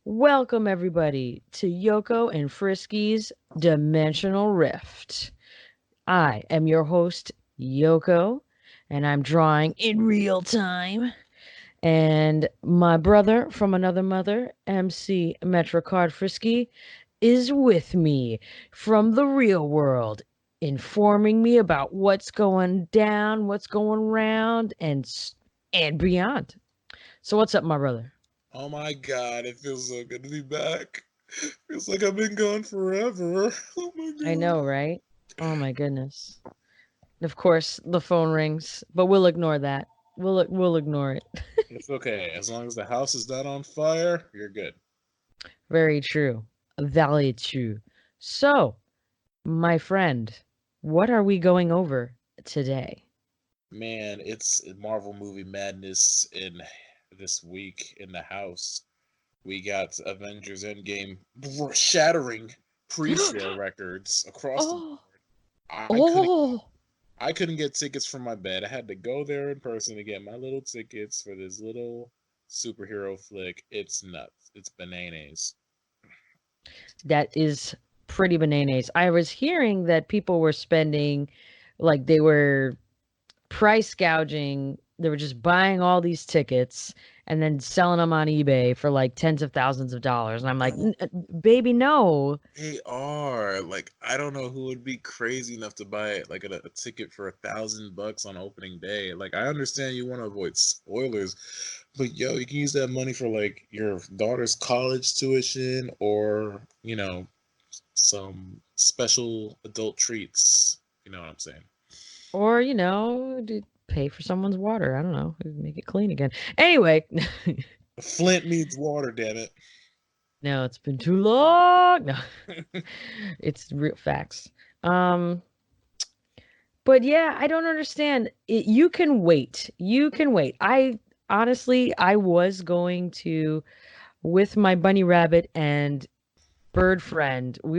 Welcome, everybody, to Yoko and Frisky's Dimensional Rift. I am your host, Yoko, and I'm drawing in real time. And my brother from another mother, MC Metrocard Frisky, is with me from the real world, informing me about what's going down, what's going round, and beyond. So, what's up, my brother? Oh my god, it feels so good to be back. Feels like I've been gone forever. Oh my I god. know, right? Oh my goodness. Of course, the phone rings, but we'll ignore that. We'll ignore it. It's okay. As long as the house is not on fire, you're good. Very true. Very true. So, my friend, what are we going over today? Man, it's Marvel movie madness in this week in the house. We got Avengers Endgame shattering pre-sale records across the Oh, board. I couldn't oh, I couldn't get tickets from my bed. I had to go there in person to get my little tickets for this little superhero flick. It's nuts. It's bananas. that is pretty bananas. I was hearing that people were spending, like they were price gouging. They were just buying all these tickets and then selling them on eBay for like tens of thousands of dollars. And I'm like, No, Baby, no." they are. Like, I don't know who would be crazy enough to buy like a ticket for $1,000 on opening day. Like, I understand you want to avoid spoilers, but yo, you can use that money for like your daughter's college tuition or, some special adult treats. You know what I'm saying? Or, pay for someone's water. I don't know. Make it clean again. Anyway, Flint needs water, damn it. no, it's been too long. No, it's real facts. Um, but yeah, I don't understand. You can wait. You can wait. I was going to, with my bunny rabbit and bird friend, it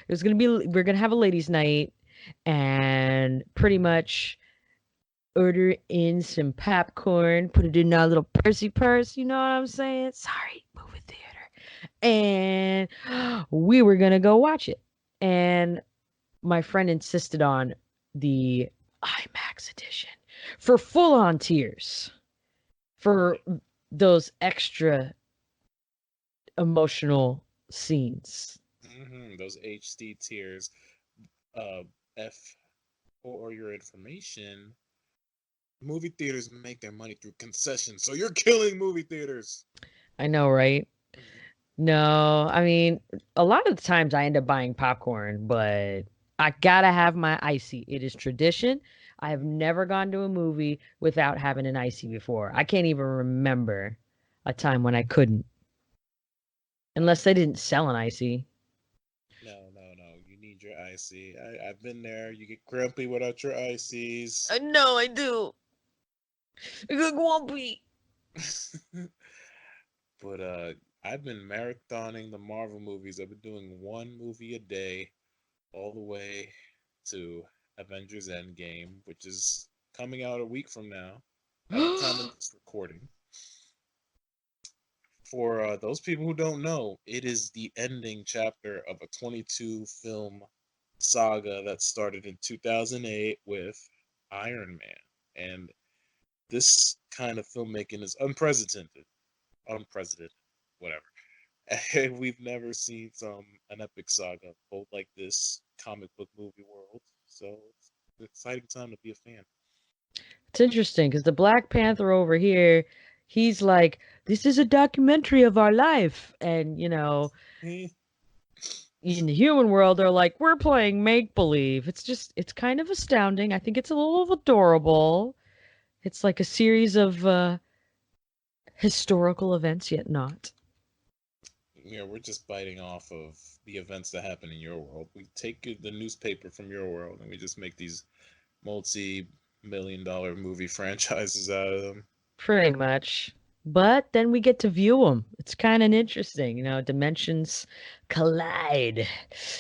was going to be, we are going to have a ladies' night and pretty much order in some popcorn, put it in our little Percy purse, you know what I'm saying? Sorry, movie theater. And we were gonna go watch it. And my friend insisted on the IMAX edition for full on tears, for those extra emotional scenes. Those HD tiers. Uh, F for your information, movie theaters make their money through concessions, so you're killing movie theaters. I know, right? No, I mean, a lot of the times I end up buying popcorn, but I gotta have my icy. It is tradition. I have never gone to a movie without having an icy before. I can't even remember a time when I couldn't, unless they didn't sell an icy. No, no, no. You need your icy. I've been there. You get grumpy without your ices. I know I do. I get grumpy. But I've been marathoning the Marvel movies. I've been doing one movie a day, all the way to Avengers End Game, which is coming out a week from now, at the time of this recording. For those people who don't know, it is the ending chapter of a 22 film saga that started in 2008 with Iron Man. And this kind of filmmaking is unprecedented. Unprecedented, whatever. And we've never seen an epic saga both like this comic book movie world. So it's an exciting time to be a fan. It's interesting because the Black Panther over here, he's like, this is a documentary of our life. And, Eh, in the human world, they're like, we're playing make believe. It's kind of astounding. I think it's a little adorable. It's like a series of historical events, yet not. we're just biting off of the events that happen in your world. We take the newspaper from your world and we just make these multi-million-dollar movie franchises out of them. Pretty much. But then we get to view them. It's kind of interesting, dimensions collide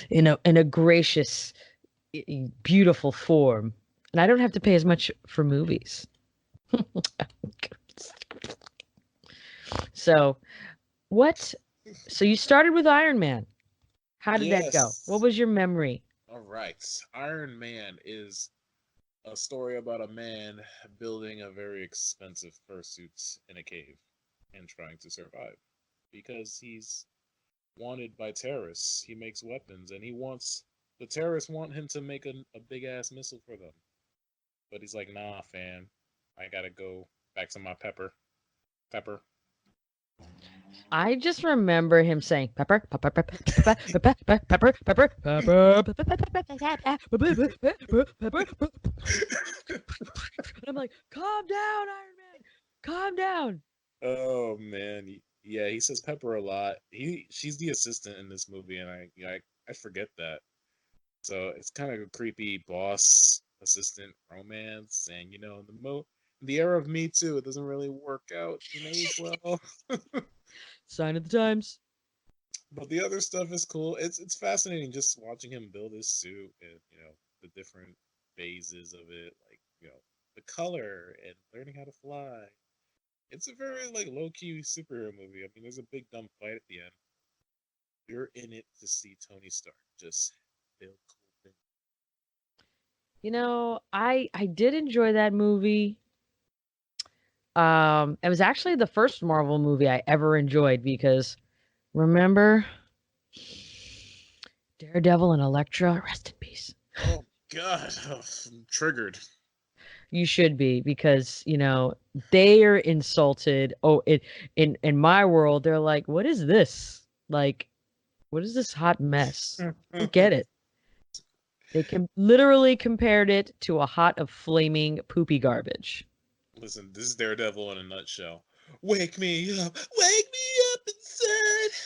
in a gracious, beautiful form. And I don't have to pay as much for movies. So, what So you started with Iron Man. How did that go? What Yes. was your memory? All right. Iron Man is a story about a man building a very expensive fursuit in a cave and trying to survive because he's wanted by terrorists. He makes weapons and the terrorists want him to make a big ass missile for them. But he's like, nah, fam, I gotta go back to my pepper. Pepper. I just remember him saying pepper, pepper, pepper, pepper, pepper, pepper, pepper, pepper, pepper, pepper. And I'm like, calm down, Iron Man, calm down. Oh man, yeah, he says Pepper a lot. She's the assistant in this movie, and I forget that. So it's kind of a creepy boss assistant romance, and in the era of Me Too, it doesn't really work out, well. Sign of the times. But the other stuff is cool. It's fascinating just watching him build his suit and the different phases of it, like the color and learning how to fly. It's a very like low key superhero movie. I mean, there's a big dumb fight at the end. You're in it to see Tony Stark just build cool things. I did enjoy that movie. It was actually the first Marvel movie I ever enjoyed because remember Daredevil and Elektra, rest in peace. Oh God, I'm triggered. You should be because, they are insulted. Oh, in my world, they're like, "What is this? Like, what is this hot mess?" I don't get it. They can literally compared it to a hot of flaming poopy garbage. Listen, this is Daredevil in a nutshell. Wake me up, wake me up inside.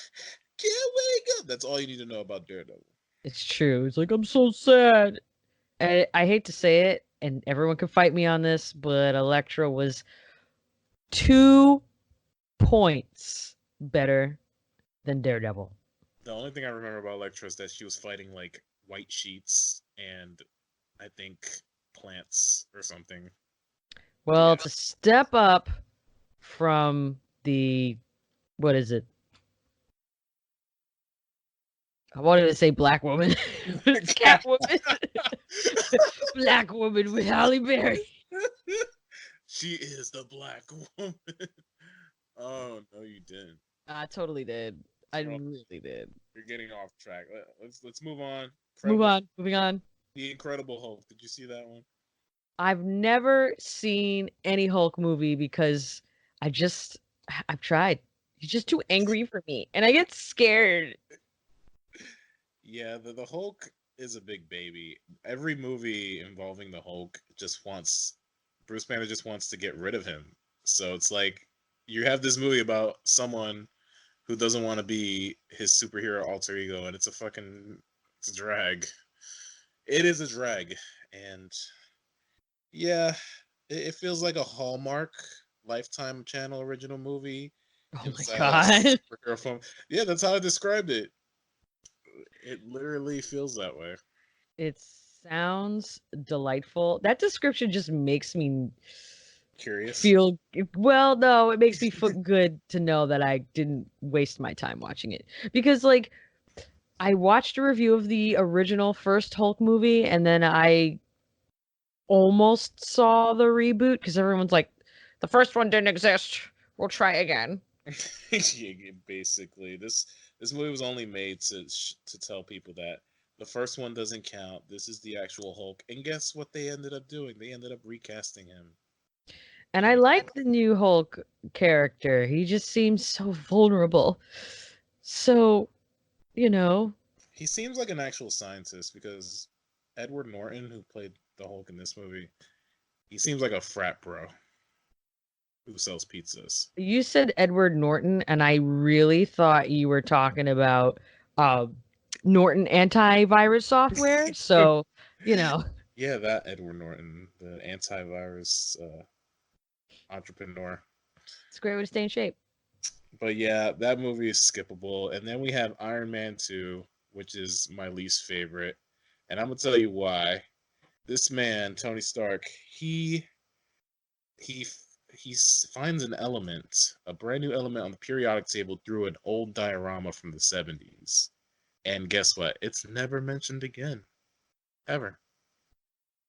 Can't wake up. That's all you need to know about Daredevil. It's true. It's like I'm so sad. I hate to say it, and everyone can fight me on this, but Elektra was 2 points better than Daredevil. The only thing I remember about Elektra is that she was fighting like white sheets and I think plants or something. Well, Yeah. it's a step up from the what is it? I wanted to say black woman. It's Catwoman. Black woman with Halle Berry. She is the black woman. Oh no, you didn't. I totally did. I Well, really did. you're getting off track. Let's move on. Move Incredible, on. Moving on. the Incredible Hulk. Did you see that one? I've never seen any Hulk movie because I just I've tried. He's just too angry for me, and I get scared. Yeah, the Hulk is a big baby. Every movie involving the Hulk just wants Bruce Banner just wants to get rid of him. So it's like you have this movie about someone who doesn't want to be his superhero alter ego, and it's a drag. It is a drag, and yeah, it feels like a Hallmark Lifetime Channel original movie Oh my inside a god. superhero film. Yeah, that's how I described it. It literally feels that way. It sounds delightful. That description just makes me Curious. feel well, no, it makes me feel good to know that I didn't waste my time watching it. Because like I watched a review of the original first Hulk movie and then I almost saw the reboot because everyone's like, the first one didn't exist. We'll try again. Yeah, basically, this movie was only made to tell people that the first one doesn't count. This is the actual Hulk, and guess what they ended up doing? They ended up recasting him, And I and like the new Hulk character. He just seems so vulnerable. So, you know, he seems like an actual scientist because Edward Norton, who played the Hulk in this movie, he seems like a frat bro who sells pizzas. you said Edward Norton, and I really thought you were talking about uh, Norton antivirus software. So, you know, Yeah, that Edward Norton, the antivirus entrepreneur. it's a great way to stay in shape. But yeah, that movie is skippable. And then we have Iron Man 2, which is my least favorite. And I'm gonna tell you why. This man, Tony Stark, he finds an element, a brand new element on the periodic table through an old diorama from the 70s. And guess what? It's never mentioned again. Ever.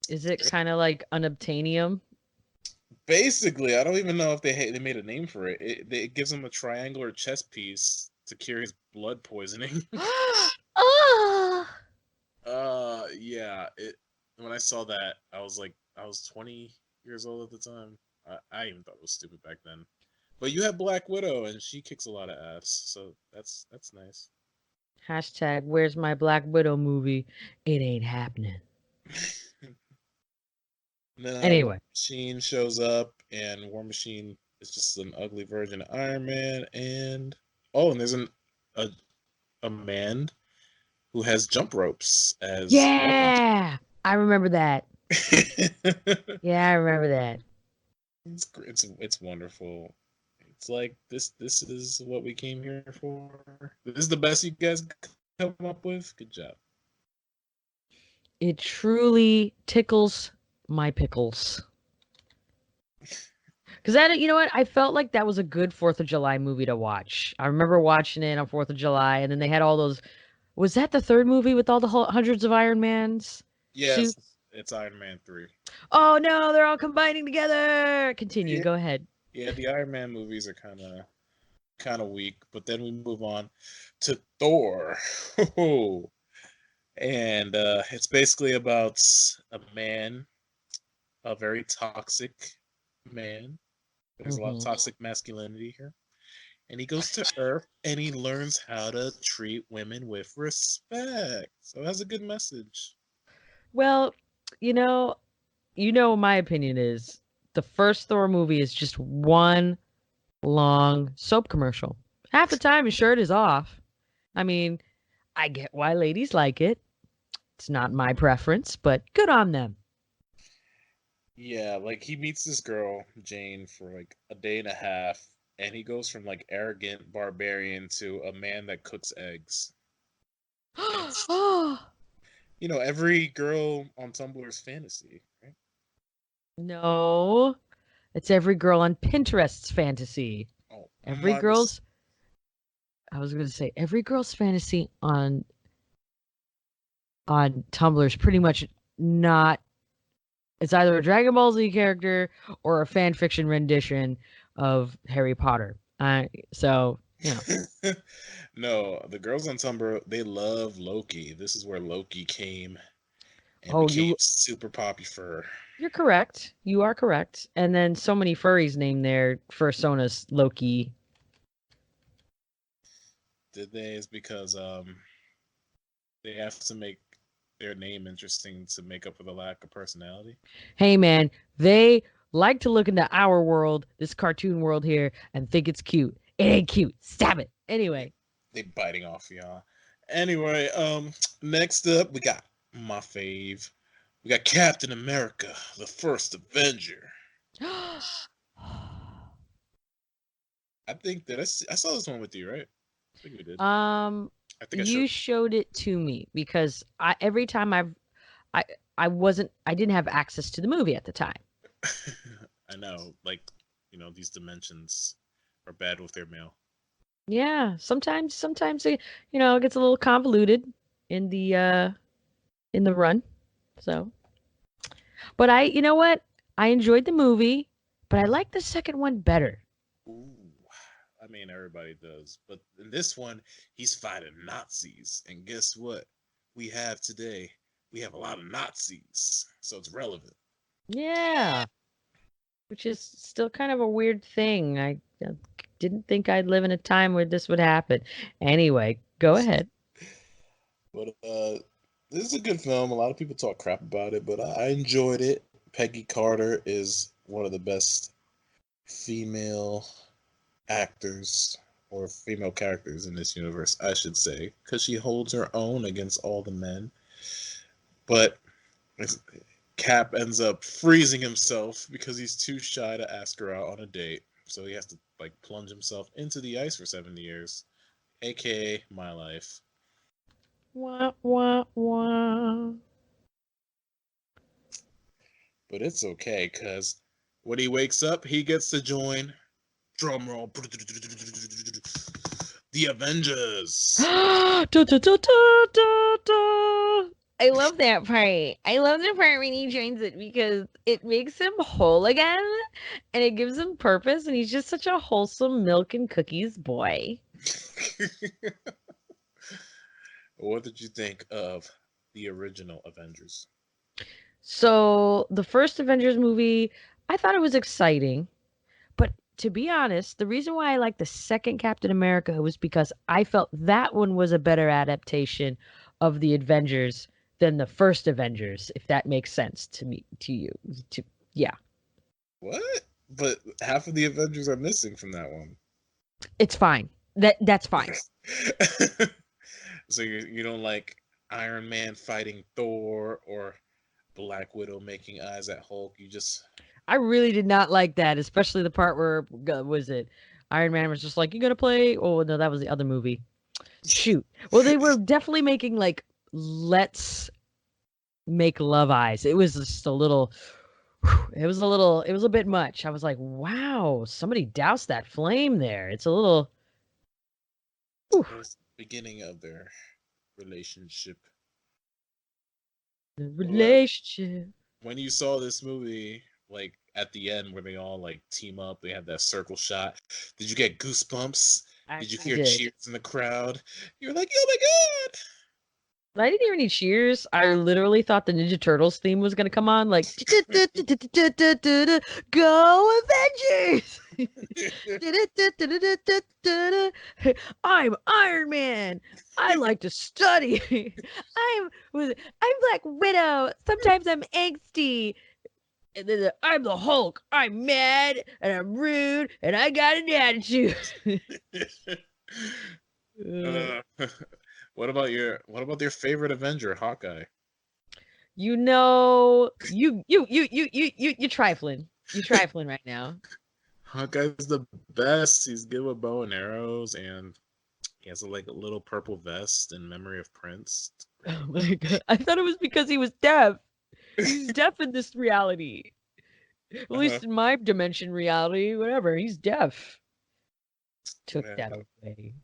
Is it kind of like unobtainium? Basically, I don't even know if they made a name for it. It gives him a triangular chess piece to cure his blood poisoning. Oh, Yeah. When I saw that, I was 20 years old at the time. I even thought it was stupid back then. But you have Black Widow, and she kicks a lot of ass, so that's nice. hashtag where's my Black Widow movie? It ain't happening. And then War Anyway, Machine shows up, and War Machine is just an ugly version of Iron Man. And oh, and there's a a man who has jump ropes as weapons. yeah, I remember that. Yeah, I remember that. It's wonderful. It's like this is what we came here for. This is the best you guys come up with. Good job. It truly tickles my pickles. Because that, you know what? I felt like that was a good 4th of July movie to watch. I remember watching it on 4th of July, and then they had all those. Was that the third movie with all the hundreds of Iron Mans Yes, suits? it's Iron Man 3. Oh no, they're all combining together. Continue, Yeah, go ahead. yeah, the Iron Man movies are kind of weak, but then we move on to Thor. And it's basically about a man, a very toxic man. There's a lot of Hmm. toxic masculinity here. And he goes to Earth and he learns how to treat women with respect. So it has a good message. Well, you know, what my opinion is. The first Thor movie is just one long soap commercial. Half the time his shirt is off. I mean, I get why ladies like it. It's not my preference, but good on them. Yeah, like he meets this girl, Jane, for like a day and a half, and he goes from like arrogant barbarian to a man that cooks eggs. It's, Oh, every girl on Tumblr's fantasy, right? no. It's every girl on Pinterest's fantasy. Oh, Every my mis- girl's, I was going to say, every girl's fantasy on Tumblr is pretty much not, it's either a Dragon Ball Z character or a fan fiction rendition of Harry Potter. So, you know. No, the girls on Tumblr, they love Loki. This is where Loki came and Oh, became super popular. you're correct. You are correct. And then so many furries named their fursonas Loki. Did they? Is because they have to make their name interesting to make up for the lack of personality. Hey man, they like to look into our world, this cartoon world here, and think it's cute. It ain't cute. Stab it. They Anyway. they biting off y'all. Anyway, next up we got my fave. We got Captain America, the first Avenger. I think that I saw this one with you, right? I think we did. um, I think I showed. you showed it to me because every time I I didn't have access to the movie at the time. I know, like these dimensions are bad with their mail. Yeah, sometimes it, it gets a little convoluted in the run. So, but you know what? I enjoyed the movie, but I like the second one better. Ooh, I mean everybody does, but in this one, he's fighting Nazis, and guess what? We have today. We have a lot of Nazis, so it's relevant. Yeah, which is still kind of a weird thing. I didn't think I'd live in a time where this would happen. Anyway, go ahead. But this is a good film. A lot of people talk crap about it, but I enjoyed it. Peggy Carter is one of the best female actors or female characters in this universe, I should say, because she holds her own against all the men. But Cap ends up freezing himself because he's too shy to ask her out on a date. So he has to like plunge himself into the ice for 7 years, aka my life. Wah wah wah. But it's okay because When he wakes up, he gets to join. Drum roll. The Avengers. Da, da, da, da, da, da. I love that part. I love the part when he joins it because it makes him whole again and it gives him purpose and he's just such a wholesome milk and cookies boy. What did you think of the original Avengers? So the first Avengers movie, I thought it was exciting. But to be honest, the reason why I liked the second Captain America was because I felt that one was a better adaptation of the Avengers than the first Avengers, if that makes sense to me, to you. To yeah. What? But half of the Avengers are missing from that one. It's fine. That's fine. So you don't like Iron Man fighting Thor or Black Widow making eyes at Hulk. You just I really did not like that, especially the part where was it Iron Man was just like, "You gonna play?" Oh no, that was the other movie. Shoot. Well, they were definitely making like let's make love eyes. It was just a little it was a bit much. I was like, wow, somebody doused that flame there. It's a little whew, it was the beginning of their relationship. the Well, relationship. when you saw this movie, like at the end where they all like team up, they have that circle shot. Did you get goosebumps? I Did you I hear did. cheers in the crowd? You were like, "Oh my god!" I didn't hear any cheers. I literally thought the Ninja Turtles theme was gonna come on, like "Go Avengers!" I'm Iron Man. I like to study. I'm Black Widow. Sometimes I'm angsty. And then I'm the Hulk. I'm mad and I'm rude and I got an attitude. Uh, uh, what about your favorite Avenger, Hawkeye? you know, you trifling. You trifling right now. Hawkeye's the best. He's good with bow and arrows, and he has a little purple vest in memory of Prince. It's Oh great. my god. I thought it was because he was deaf. He's deaf in this reality. At uh, least in my dimension reality, whatever. He's deaf. Took yeah, that away.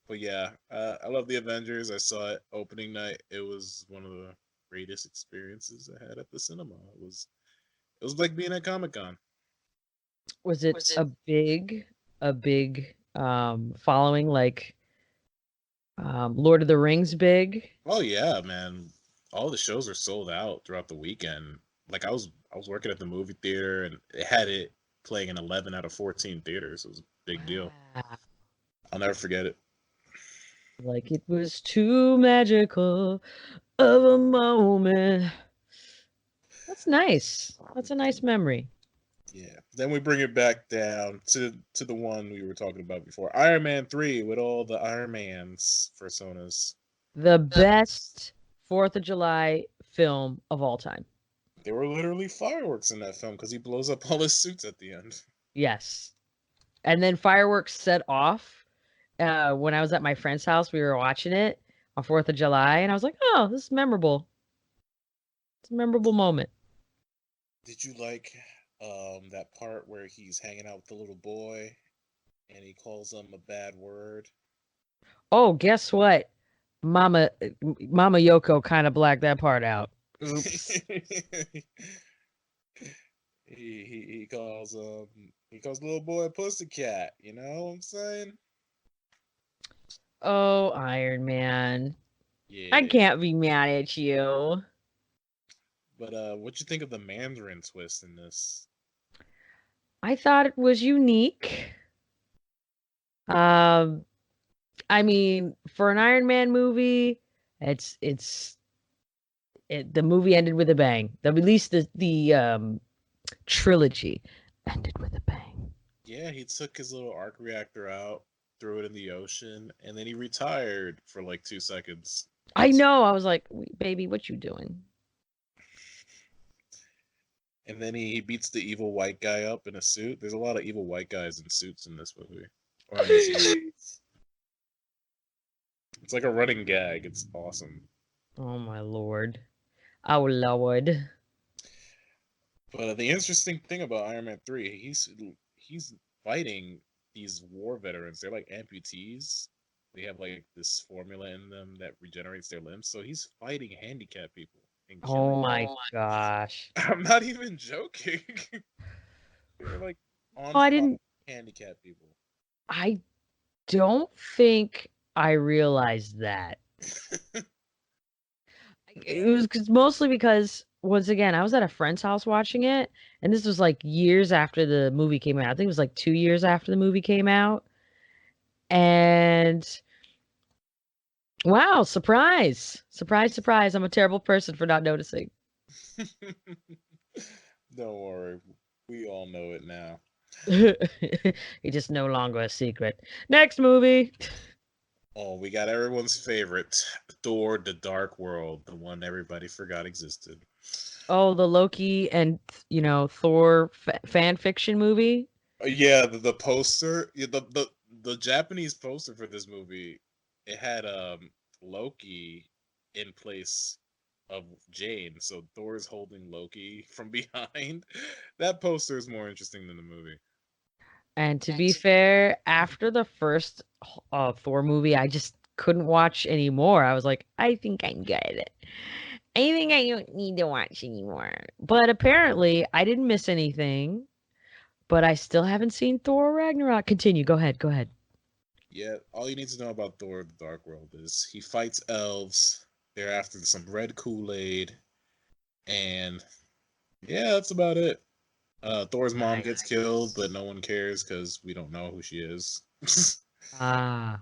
but yeah, I love the Avengers. I saw it opening night. It was one of the greatest experiences I had at the cinema. It was like being at Comic Con. Was it a big following like Lord of the Rings big? Oh yeah, man! All the shows are sold out throughout the weekend. Like I was working at the movie theater, and it had it playing in 11 out of 14 theaters. It was a big deal. Wow. I'll never forget it. Like it was too magical of a moment. That's nice. That's a nice memory. Yeah. Then we bring it back down to the one we were talking about before, Iron Man 3, with all the Iron Man's personas. The best 4th of July film of all time. There were literally fireworks in that film because he blows up all his suits at the end. Yes. And then fireworks set off when I was at my friend's house. We were watching it on 4th of July, and I was like, oh, this is memorable. It's a memorable moment. Did you like that part where he's hanging out with the little boy and he calls him a bad word? Oh, guess what? Mama Yoko kind of blacked that part out. Oops. He calls he calls the little boy a pussycat, you know what I'm saying? Oh, Iron Man. I Yeah. can't be mad at you. But what you think of the Mandarin twist in this? I thought it was unique. Um, I mean, for an Iron Man movie, it's the movie ended with a bang. At least the trilogy ended with a bang. Yeah, he took his little arc reactor out, threw it in the ocean, and then he retired for like 2 seconds. I know. I was like, baby, what you doing? And then he beats the evil white guy up in a suit. There's a lot of evil white guys in suits in this movie. Or in this universe. It's like a running gag. It's awesome. Oh my lord. Oh lord. But the interesting thing about Iron Man 3, he's fighting these war veterans. They're like amputees. They have like this formula in them that regenerates their limbs. So he's fighting handicapped people and Oh killing them. my gosh. I'm not even joking. They're like Oh, on I fire didn't. handicapped people. I don't think I realized that. It was mostly because once again, I was at a friend's house watching it, and this was like years after the movie came out. I think it was like 2 years after the movie came out. And wow, surprise. Surprise, surprise. I'm a terrible person for not noticing. Don't worry, we all know it now. It's just no longer a secret. Next movie. Oh, we got everyone's favorite, Thor: The Dark World, the one everybody forgot existed. Oh, the Loki and Thor fan fiction movie. Yeah, the poster, yeah, the Japanese poster for this movie, it had Loki in place of Jane, so Thor's holding Loki from behind. That poster is more interesting than the movie. And to be fair, after the first Thor movie, I just couldn't watch anymore. I was like, I think I'm good. I think I don't need to watch anymore. But apparently, I didn't miss anything. But I still haven't seen Thor Ragnarok. Continue. Go ahead. Go ahead. Yeah, all you need to know about Thor: The Dark World is he fights elves. They're after some red Kool-Aid, and yeah, that's about it. Thor's mom gets Nice. killed, but no one cares because we don't know who she is. Ah,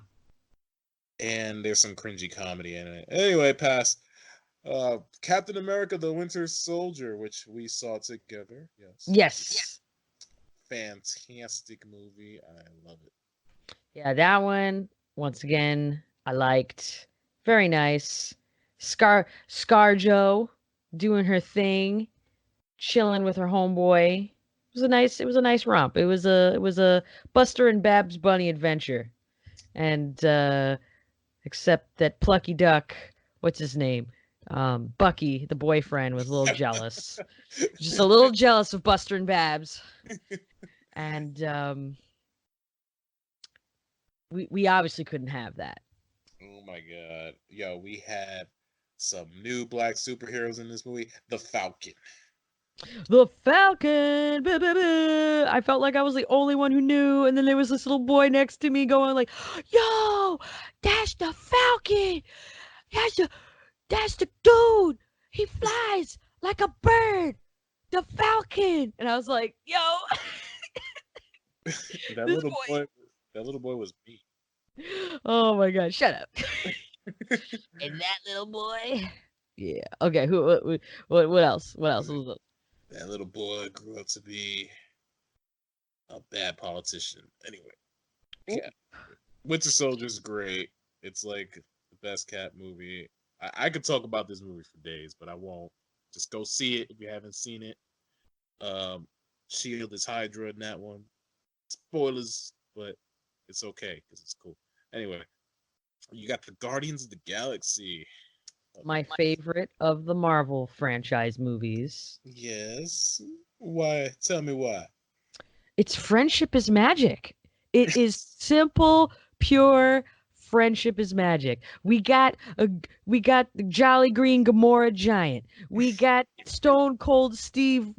And there's some cringy comedy in it. Anyway, pass. Captain America: The Winter Soldier, which we saw together. Yes, yes. fantastic movie. I love it. Yeah, that one, once again, I liked. Very nice. Scarjo doing her thing, chilling with her homeboy. It was a nice romp. It was a Buster and Babs Bunny adventure. And except that Plucky Duck, what's his name? Bucky, the boyfriend, was a little jealous. Just a little jealous of Buster and Babs. And we obviously couldn't have that. Oh my god. Yo, we had some new black superheroes in this movie. The Falcon. The Falcon. Bah, bah, bah. I felt like I was the only one who knew, and then there was this little boy next to me going like, "Yo, that's the Falcon. That's the dude. He flies like a bird. The Falcon." And I was like, "Yo, that this little boy." boy that little boy was me. Oh my god, shut up. And that little boy. Yeah. Okay. Who? What else? What else? That little boy grew up to be a bad politician. Anyway, yeah. Winter Soldier's great. It's like the best cat movie. I could talk about this movie for days, but I won't. Just go see it if you haven't seen it. Um, Shield is Hydra in that one. Spoilers, but it's okay because it's cool. Anyway, you got the Guardians of the Galaxy. My favorite of the Marvel franchise movies. Yes. Why? Tell me why. It's friendship is magic. It is simple, pure friendship is magic. We got the Jolly Green Gamora giant. We got Stone Cold Steve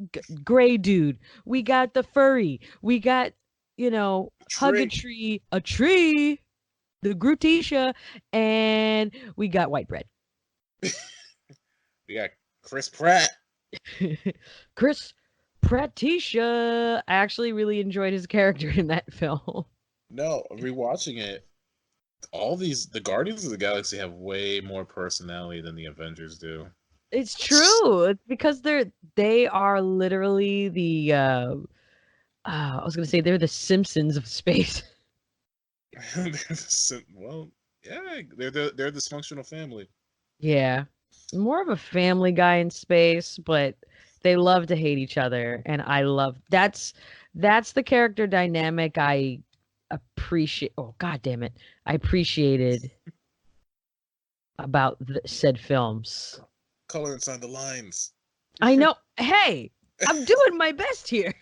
Gray dude. We got the furry. We got Hug Trick. a tree, the Grootisha, and we got white bread. We got Chris Pratt. Chris Pratisha. I actually really enjoyed his character in that film. No, rewatching it, the Guardians of the Galaxy have way more personality than the Avengers do. It's true. It's because they are literally the I was gonna say they're the Simpsons of space. Well, yeah, they're a dysfunctional family. Yeah. More of a family guy in space, but they love to hate each other, and I love that's the character dynamic I appreciate. Oh god damn it. I appreciated about said films. Color inside the lines. I know. Hey, I'm doing my best here.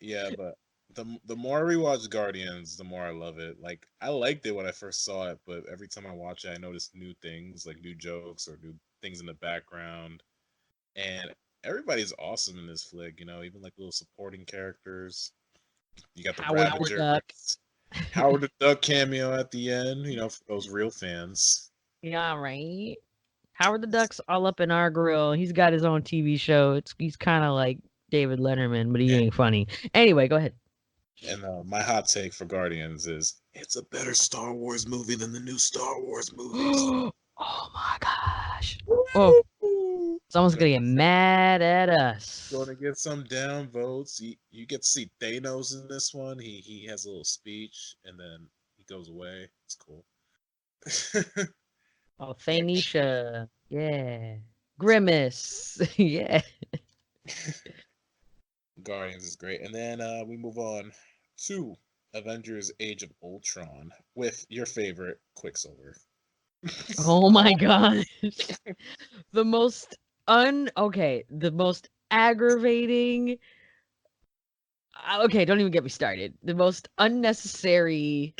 Yeah, but the more I rewatch Guardians, the more I love it. Like I liked it when I first saw it, but every time I watch it, I notice new things, like new jokes or new things in the background. And everybody's awesome in this flick, even like little supporting characters. You got the Howard the Duck. Ravagers, Howard the Duck cameo at the end, for those real fans. Yeah, right. Howard the Duck's all up in our grill. He's got his own TV show. He's kind of like David Letterman, but he And, ain't funny. Anyway, go ahead. and my hot take for Guardians is it's a better Star Wars movie than the new Star Wars movies. Oh my gosh. Oh, someone's gonna get mad at us. Going to get some down votes. You get to see Thanos in this one. He has a little speech and then he goes away. It's cool. Oh, Thanisha. Yeah. Grimace. Yeah. Guardians is great. And then we move on to Avengers Age of Ultron with your favorite Quicksilver. Oh my gosh. The most the most aggravating. Okay, don't even get me started. The most unnecessary.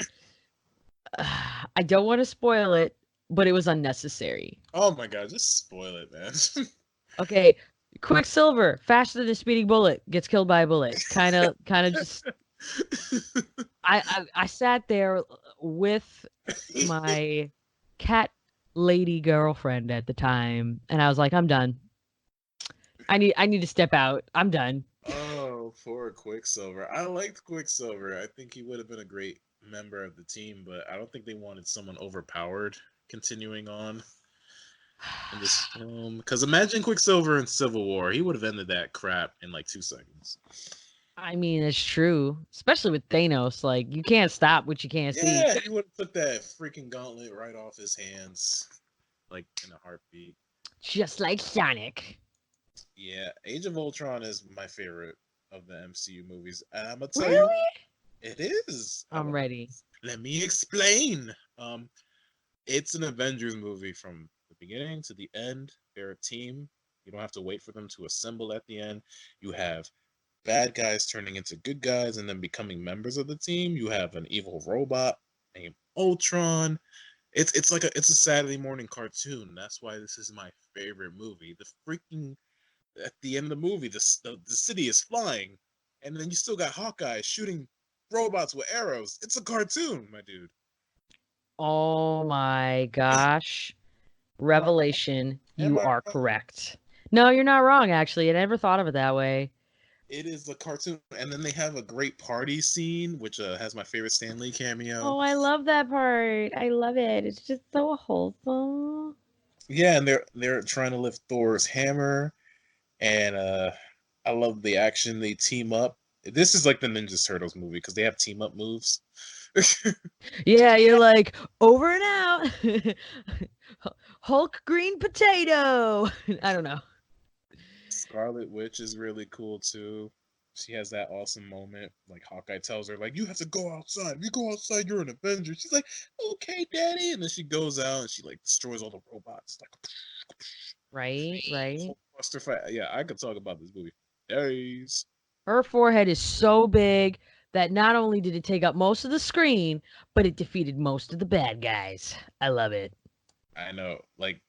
I don't want to spoil it, but it was unnecessary. Oh my god, just spoil it, man. Okay, Quicksilver, faster than a speeding bullet, gets killed by a bullet. Kind of just. I sat there with my cat lady girlfriend at the time, and I was like, I'm done. I need to step out. I'm done. Oh, poor Quicksilver. I liked Quicksilver. I think he would have been a great member of the team, but I don't think they wanted someone overpowered continuing on in this film. Because imagine Quicksilver in Civil War. He would have ended that crap in like 2 seconds. I mean, it's true, especially with Thanos. Like, you can't stop what you can't see. Yeah, he would have took that freaking gauntlet right off his hands, like in a heartbeat. Just like Sonic. Yeah, Age of Ultron is my favorite of the MCU movies, and I'm gonna tell Really? you, it is. I'm ready. Let me explain. It's an Avengers movie from the beginning to the end. They're a team. You don't have to wait for them to assemble at the end. You have bad guys turning into good guys and then becoming members of the team. You have an evil robot named Ultron. It's a Saturday morning cartoon. That's why this is my favorite movie. The freaking at the end of the movie, the city is flying, and then you still got Hawkeye shooting robots with arrows. It's a cartoon, my dude. Oh my gosh. Revelation. Am You I are wrong? correct. No, you're not wrong, actually. I never thought of it that way. It is a cartoon, and then they have a great party scene, which has my favorite Stan Lee cameo. Oh, I love that part. I love it. It's just so wholesome. Yeah, and they're trying to lift Thor's hammer, and I love the action. They team up. This is like the Ninja Turtles movie because they have team up moves. Yeah, you're like, over and out. Hulk green potato. I don't know. Scarlet Witch is really cool too. She has that awesome moment. Like Hawkeye tells her, like, you have to go outside. If you go outside, you're an Avenger. She's like, okay, daddy. And then she goes out and she like destroys all the robots. Like Right, right. whole cluster fight. Yeah, I could talk about this movie for days. Her forehead is so big that not only did it take up most of the screen, but it defeated most of the bad guys. I love it. I know. Like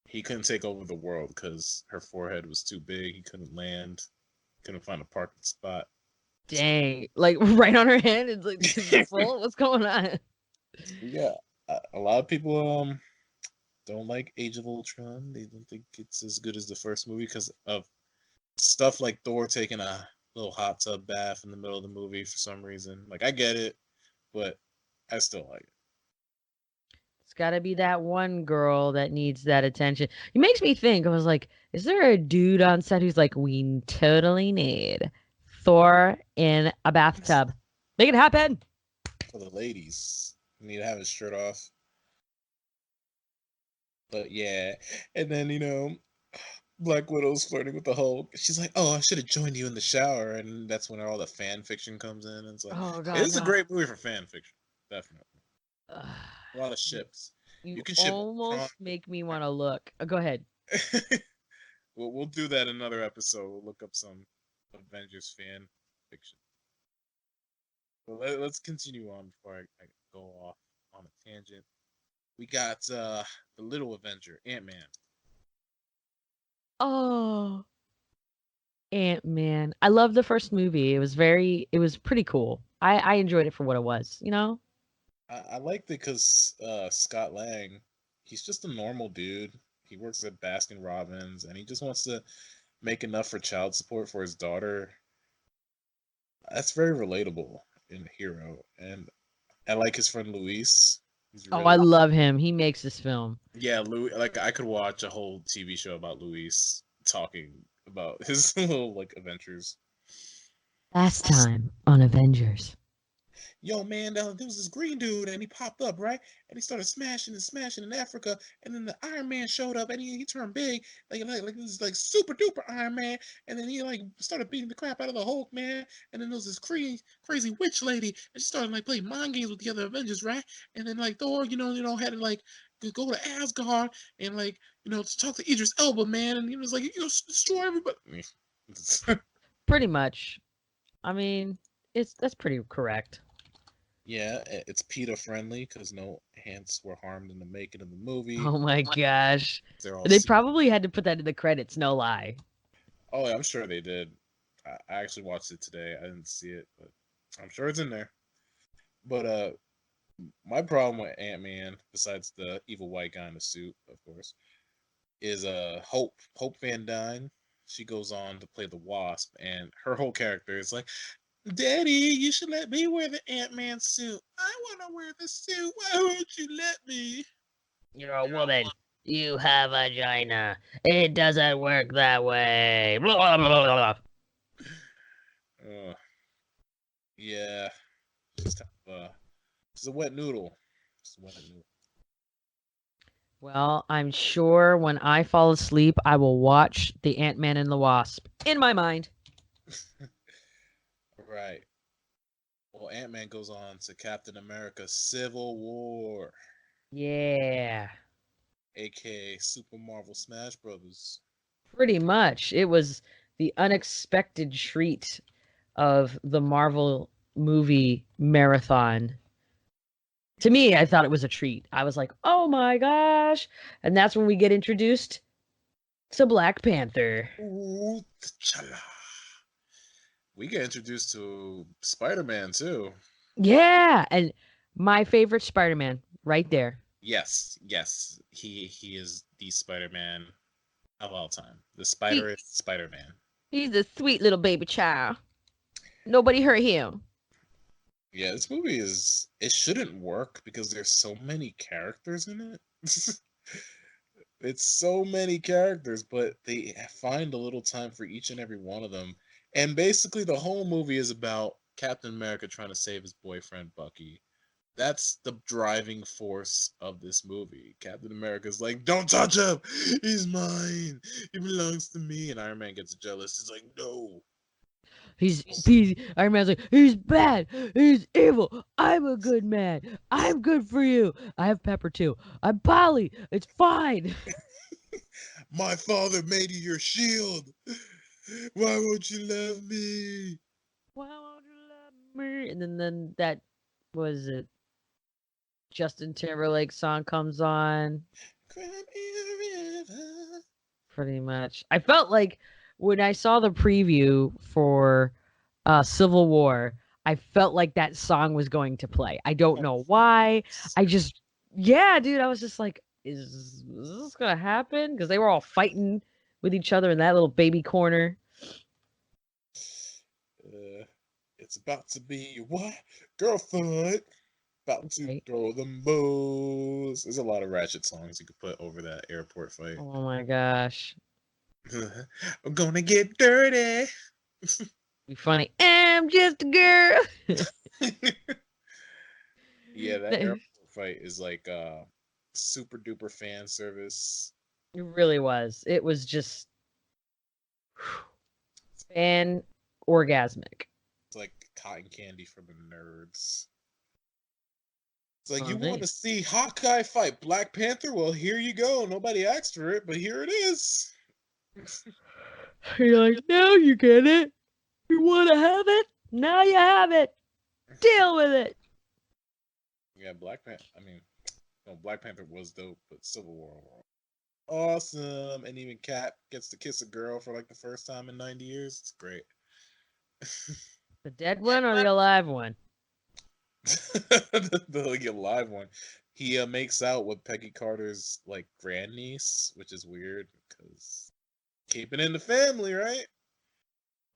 he couldn't take over the world because her forehead was too big. He couldn't land. Couldn't find a parking spot. Dang. Like right on her hand. It's like, is it full? What's going on? Yeah, a lot of people don't like Age of Ultron. They don't think it's as good as the first movie because of stuff like Thor taking a little hot tub bath in the middle of the movie for some reason. Like I get it, but I still like it. It's got to be that one girl that needs that attention. It makes me think. I was like, is there a dude on set who's like, we totally need Thor in a bathtub? Make it happen. For the ladies, you need to have his shirt off. But yeah, and then Black Widow's flirting with the Hulk. She's like, "Oh, I should have joined you in the shower," and that's when all the fan fiction comes in. And it's like, Oh it God, is a no. great movie for fan fiction, definitely. Ugh, A lot of ships. you You can ship Ultron almost make me want to look. Go ahead. We'll do that in another episode. We'll look up some Avengers fan fiction. But let's continue on before I go off on a tangent. We got the little Avenger, Ant-Man. Oh, Ant-Man. I love the first movie. It was pretty cool. I enjoyed it for what it was, you know? I liked it because Scott Lang, he's just a normal dude. He works at Baskin Robbins, and he just wants to make enough for child support for his daughter. That's very relatable in a hero, and I like his friend Luis. He's Oh, I really love him. He makes this film. yeah, Louis. Like I could watch a whole TV show about Luis talking about his little like adventures. Last time on Avengers. Yo, man, there was this green dude, and he popped up, right? And he started smashing and smashing in Africa, and then the Iron Man showed up, and he turned big, like this like super duper Iron Man, and then he like started beating the crap out of the Hulk, man. And then there was this crazy witch lady, and she started like playing mind games with the other Avengers, right? And then like Thor, had to like go to Asgard and like to talk to Idris Elba, man, and he was like, destroy everybody. Pretty much. I mean, that's pretty correct. Yeah, it's PETA friendly because no hands were harmed in the making of the movie. Oh my gosh. They're all. They probably had to put that in the credits, no lie. Oh, yeah, I'm sure they did. I actually watched it today. I didn't see it, but I'm sure it's in there. But my problem with Ant-Man, besides the evil white guy in the suit, of course, is Hope Van Dyne. She goes on to play the Wasp, and her whole character is like, Daddy, you should let me wear the Ant-Man suit. I want to wear the suit. Why won't you let me? You're a woman. You have a vagina. It doesn't work that way. Blah, blah, blah, blah. Yeah, she's she's a wet noodle. She's a wet noodle. Well, I'm sure when I fall asleep, I will watch the Ant-Man and the Wasp in my mind. Right. Well, Ant-Man goes on to Captain America Civil War, Yeah. aka Super Marvel Smash Brothers. Pretty much. It was the unexpected treat of the Marvel movie marathon. To me, I thought it was a treat. I was like, oh my gosh. And that's when we get introduced to Black Panther. Ooh, t'challa. We get introduced to Spider-Man too. Yeah. And my favorite Spider Man right there. Yes. He is the Spider-Man of all time. The He, Spider is Spider-Man. he's a sweet little baby child. Nobody hurt him. Yeah, this movie it shouldn't work because there's so many characters in it. It's so many characters, but they find a little time for each and every one of them. And basically the whole movie is about Captain America trying to save his boyfriend Bucky. That's the driving force of this movie. Captain America's like, "Don't touch him. He's mine. He belongs to me." And Iron Man gets jealous. He's like, "No." Iron Man's like, he's bad, he's evil, I'm a good man, I'm good for you. I have pepper too. I'm Polly, it's fine. My father made you your shield. Why won't you love me? Why won't you love me? And then that was it. Justin Timberlake song comes on. Cry me a river. Pretty much. I felt like when I saw the preview for Civil War, I felt like that song was going to play. I don't know why. Yeah, dude, I was just like, is this gonna happen? Because they were all fighting with each other in that little baby corner. It's about to be your what? Girlfriend. About to Right? throw the moves. There's a lot of Ratchet songs you could put over that airport fight. Oh my gosh. I'm gonna get dirty. Be funny. I'm just a girl. Yeah, that It airport fight is like super duper fan service. really was. It was just fan orgasmic. It's like cotton candy for the nerds. It's like, Oh, you want to nice. see Hawkeye fight Black Panther? Well, here you go. Nobody asked for it, but here it is. You're like, now you get it. You want to have it? Now you have it. Deal with it. Yeah, Black Panther. I mean, no, Black Panther was dope, but Civil War awesome. And even Cap gets to kiss a girl for like the first time in 90 years. It's great. The dead one or the alive one? the like, live one. He makes out with Peggy Carter's like grandniece, which is weird because keeping in the family, right?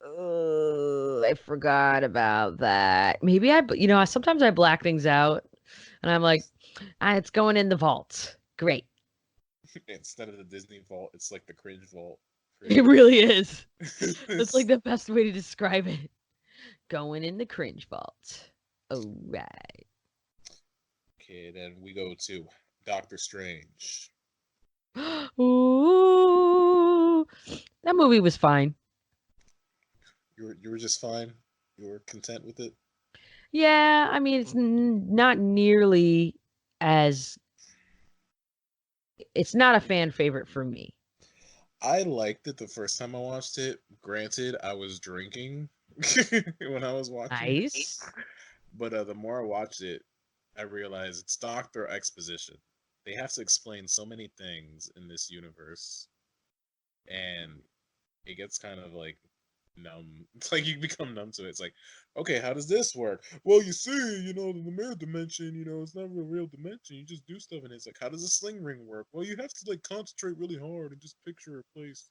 Oh, I forgot about that. Maybe sometimes I black things out and I'm like, it's going in the vault. Great. Instead of the Disney vault, it's like the cringe vault. It really is. That's like the best way to describe it. Going in the cringe vault. All right. Okay, then we go to Doctor Strange. Ooh. That movie was fine. You were just fine. You were content with it. Yeah, I mean, it's not nearly as. It's not a fan favorite for me. I liked it the first time I watched it. Granted, I was drinking when I was watching it, Nice. but the more I watched it, I realized it's Doctor Exposition. They have to explain so many things in this universe, and it gets kind of like numb. It's like you become numb to it. It's like, okay, how does this work? Well, you see, the mirror dimension, it's not a real dimension. You just do stuff, and it's like, how does a sling ring work? Well, you have to like concentrate really hard and just picture a place,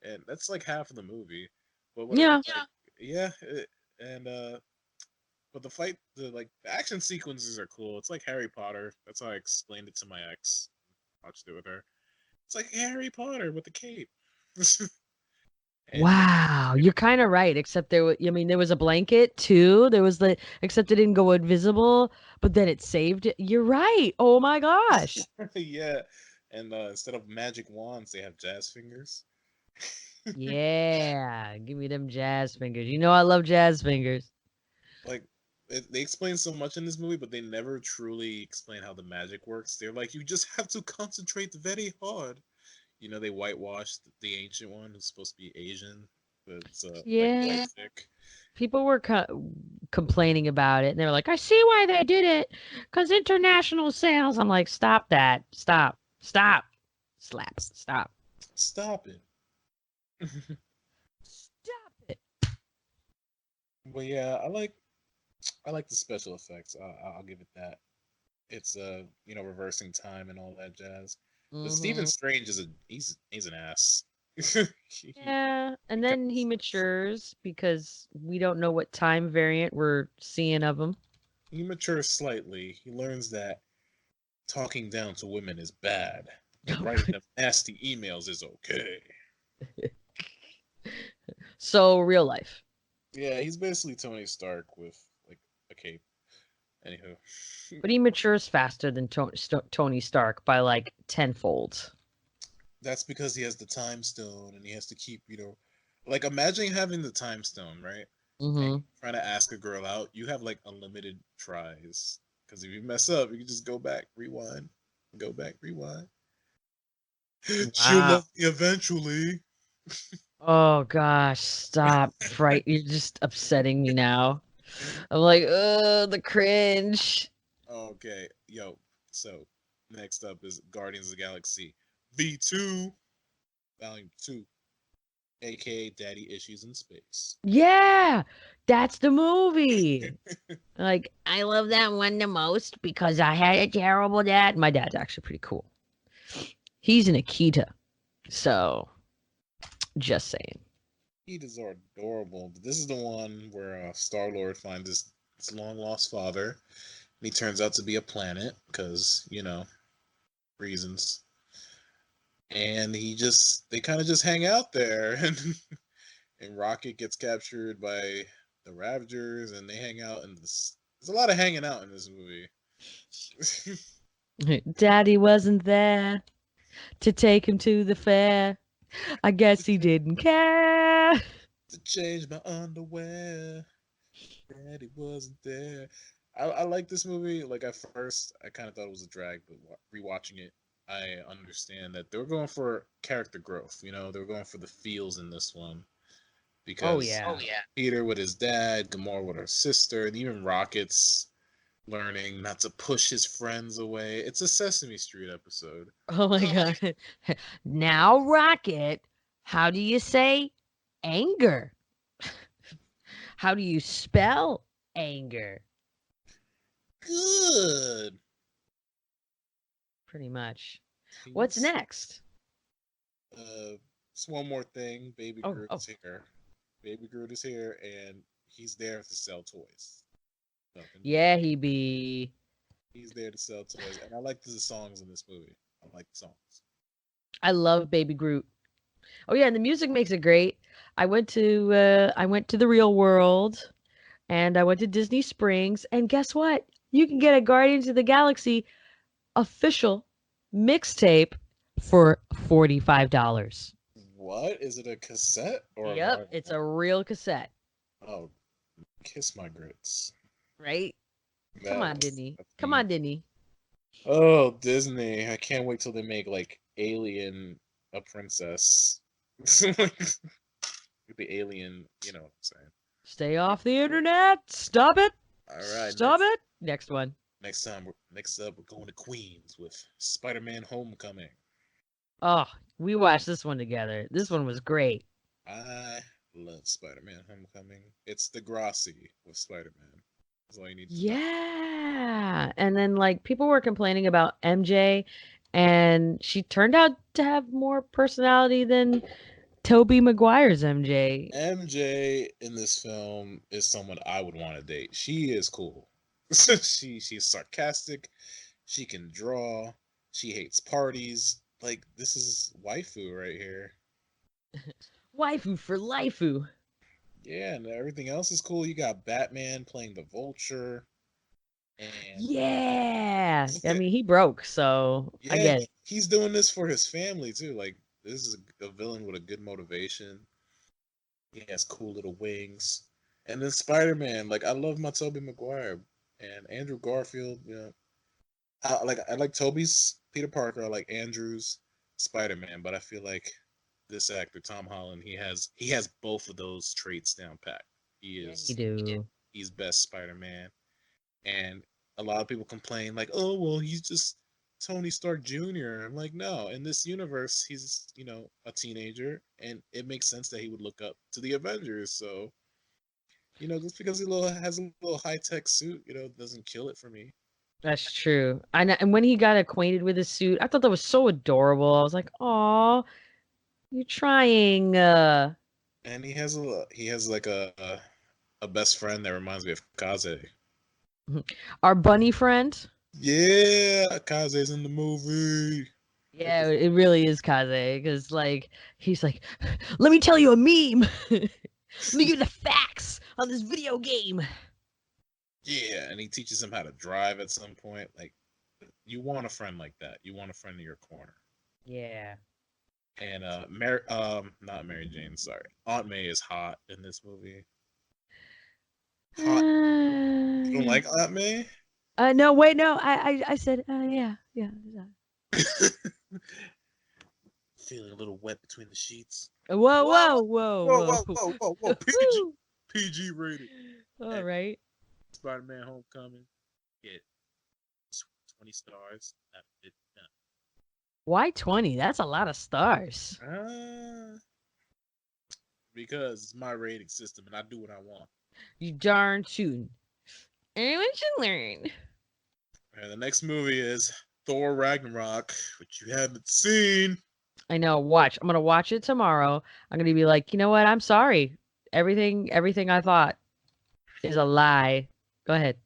and that's like half of the movie. But when it Yeah. gets like, yeah, and but the action sequences are cool. It's like Harry Potter. That's how I explained it to my ex. Watched it with her. It's like Harry Potter with the cape. and Wow, you're kind of right. Except there was a blanket too. Except it didn't go invisible, but then it saved it. You're right. Oh my gosh. yeah, and instead of magic wands, they have jazz fingers. Yeah, give me them jazz fingers. You know I love jazz fingers. Like they explain so much in this movie, but they never truly explain how the magic works. They're like, you just have to concentrate very hard. They whitewashed the ancient one who's supposed to be Asian, but it's like Yeah. white thick. People were complaining about it, and they were like, "I see why they did it, because international sales." I'm like, "Stop that! Stop! Stop! Slap! Stop! Stop it. Stop it!" But yeah, I like the special effects. I'll give it that. It's reversing time and all that jazz. But Stephen Hmm. Strange he's an ass. he, Yeah, he and got, then he matures because we don't know what time variant we're seeing of him. he matures slightly. He learns that talking down to women is bad, but writing them nasty emails is okay. So real life, Yeah, he's basically Tony Stark with like a cape. Anywho, but he matures faster than Tony Stark by like tenfold. that's because he has the time stone and he has to keep, like imagine having the time stone, right? And Hmm. trying to ask a girl out, you have like unlimited tries. Because if you mess up, you can just go back, rewind, go back, rewind. She'll Wow. love me eventually. Oh gosh, stop. Fright. You're just upsetting me now. I'm like, the cringe. Okay, yo. So next up is Guardians of the Galaxy V2, Volume 2, aka Daddy Issues in Space. Yeah, that's the movie. Like, I love that one the most because I had a terrible dad. My dad's actually pretty cool. He's an Akita. So, just saying. Heaters are adorable. But this is the one where Star Lord finds his long lost father, and he turns out to be a planet because reasons. And they kind of just hang out there, and Rocket gets captured by the Ravagers, and they hang out in this. There's a lot of hanging out in this movie. Daddy wasn't there to take him to the fair. I guess he didn't care. To change my underwear. Daddy wasn't there. I like this movie. Like at first, I kind of thought it was a drag, but rewatching it, I understand that they're going for character growth. You know, they're going for the feels in this one Oh because yeah. Peter with his dad, Gamora with her sister, and even Rocket's learning not to push his friends away. It's a Sesame Street episode. Oh my god. Now, Rocket, how do you say anger? How do you spell anger? Good. Pretty much. What's Peace. next? Just one more thing. Baby Oh, Groot oh. is here. Baby Groot is here, and he's there to sell toys. Nothing more. Yeah, he be. He's there to sell toys, and I like the songs in this movie. I like the songs. I love Baby Groot. Oh yeah, and the music makes it great. I went to the real world and I went to Disney Springs and guess what? You can get a Guardians of the Galaxy official mixtape for $45. What is it? A cassette or a Yep, it's vinyl? a real cassette, Oh, kiss my grits. right? Come on, Disney. That's Come amazing. on, Disney. Oh, Disney! I can't wait till they make like Alien a princess. Like the alien, you know what I'm saying. Stay off the internet. Stop it. All right, Stop it. Next one. next up, we're going to Queens with Spider-Man: Homecoming. Oh, we watched this one together. This one was great. I love Spider-Man: Homecoming. It's Degrassi with Spider-Man. That's all you need to know. Yeah. And then like people were complaining about MJ and she turned out to have more personality than Toby Maguire's MJ. MJ in this film is someone I would want to date. She is cool. She's sarcastic. She can draw. She hates parties. Like this is waifu right here. Waifu for lifeu. Yeah, and everything else is cool. You got Batman playing the Vulture, and Yeah. I mean, he broke, so I yeah, get it. he's doing this for his family too. Like this is a villain with a good motivation. He has cool little wings. And then Spider Man, like I love my Tobey Maguire and Andrew Garfield. You know, I like Toby's Peter Parker. I like Andrew's Spider Man, but I feel like this actor Tom Holland, he has both of those traits down pat. He Yeah, you is do. he's best Spider Man, and a lot of people complain like, oh well, he's just Tony Stark Jr. I'm like, no, in this universe, he's a teenager, and it makes sense that he would look up to the Avengers. So just because has a little high tech suit, doesn't kill it for me. That's true. And when he got acquainted with his suit, I thought that was so adorable. I was like, "Aw, you're trying." And he has like a best friend that reminds me of Kaze. Our bunny friend. Yeah, Kaze's in the movie. Yeah, it really is Kaze because like he's like, "Let me tell you a meme. Let me give you the facts on this video game." Yeah, and he teaches him how to drive at some point. Like, you want a friend like that. You want a friend in your corner. Yeah. And not Mary Jane, sorry. Aunt May is hot in this movie. Hot. You don't like Aunt May? No, wait, no. I said, yeah, yeah. Feeling a little wet between the sheets. Whoa, Whoa, whoa, whoa, whoa, whoa. whoa, whoa, whoa, whoa. Woo! PG rated. All Hey, right. Spider-Man: Homecoming. Get 20 stars out of 50. Why 20? That's a lot of stars. Because it's my rating system and I do what I want. You darn tootin'. Anyone should learn. And the next movie is Thor Ragnarok, which you haven't seen. I know. Watch. I'm gonna watch it tomorrow. I'm gonna be like, you know what? I'm sorry. Everything I thought is a lie. Go ahead.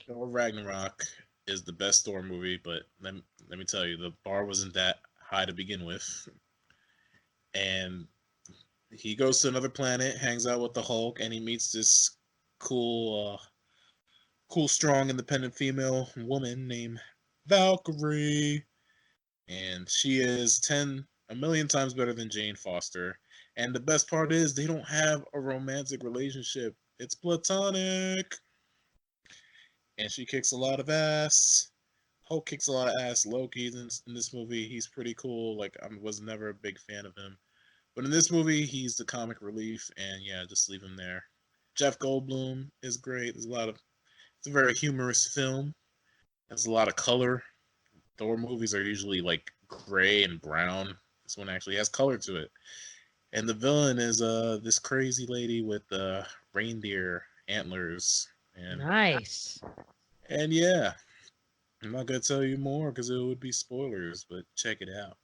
Thor Ragnarok is the best Thor movie, but let me tell you, the bar wasn't that high to begin with. And he goes to another planet, hangs out with the Hulk, and he meets this cool, strong, independent female woman named Valkyrie, and she is a million times better than Jane Foster. And the best part is they don't have a romantic relationship; it's platonic. And she kicks a lot of ass. Hulk kicks a lot of ass. Loki in this movie, he's pretty cool. Like I was never a big fan of him, but in this movie, he's the comic relief, and yeah, just leave him there. Jeff Goldblum is great. There's a lot of. It's a very humorous film. There's a lot of color. Thor movies are usually like gray and brown. This one actually has color to it. And the villain is this crazy lady with reindeer antlers. Nice. And yeah, I'm not gonna tell you more because it would be spoilers, but check it out.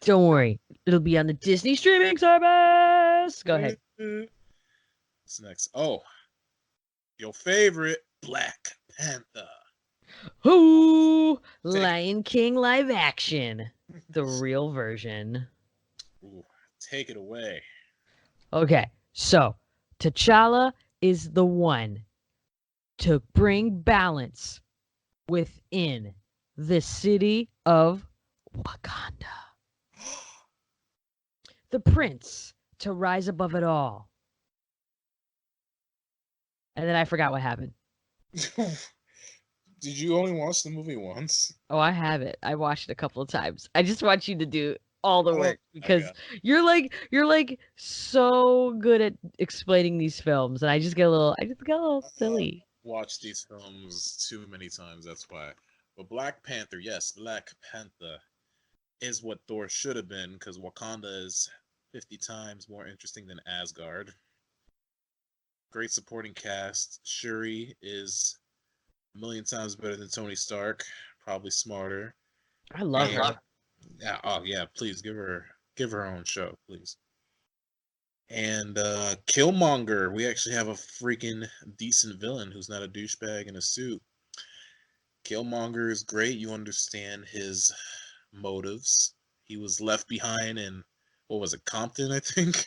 Don't worry. It'll be on the Disney streaming service. Go ahead. What's next? Oh, your favorite Black Panther. Who? Take Lion King live action. The real version. Ooh, take it away. Okay, so T'Challa is the one to bring balance within the city of Wakanda. The prince to rise above it all. And then I forgot what happened. Did you only watch the movie once? Oh, I have it. I watched it a couple of times. I just want you to do all the work because okay. you're like so good at explaining these films, and I just get a little silly. Watched these films too many times. That's why. But Black Panther, yes, Black Panther is what Thor should have been because Wakanda is 50 times more interesting than Asgard. Great supporting cast. Shuri is a million times better than Tony Stark. Probably smarter. I love her. Yeah. Oh yeah. Please give her own show, please. And Killmonger, we actually have a freaking decent villain who's not a douchebag in a suit. Killmonger is great. You understand his motives. He was left behind in what was it, Compton? I think.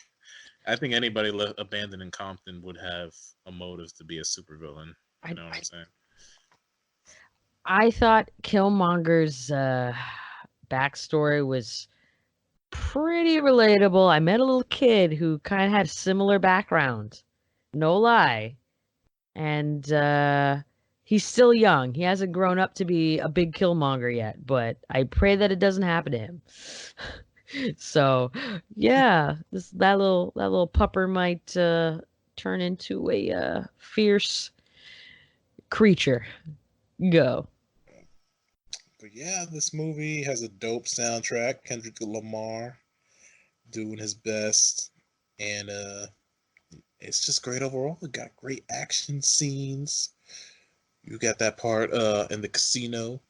I think anybody abandoned in Compton would have a motive to be a supervillain. You know what I'm saying? I thought Killmonger's backstory was pretty relatable. I met a little kid who kind of had a similar background. No lie. And he's still young. He hasn't grown up to be a big Killmonger yet, but I pray that it doesn't happen to him. So, yeah, that little pupper might turn into a fierce creature. Go. But yeah, this movie has a dope soundtrack. Kendrick Lamar doing his best, and it's just great overall. It got great action scenes. You got that part in the casino.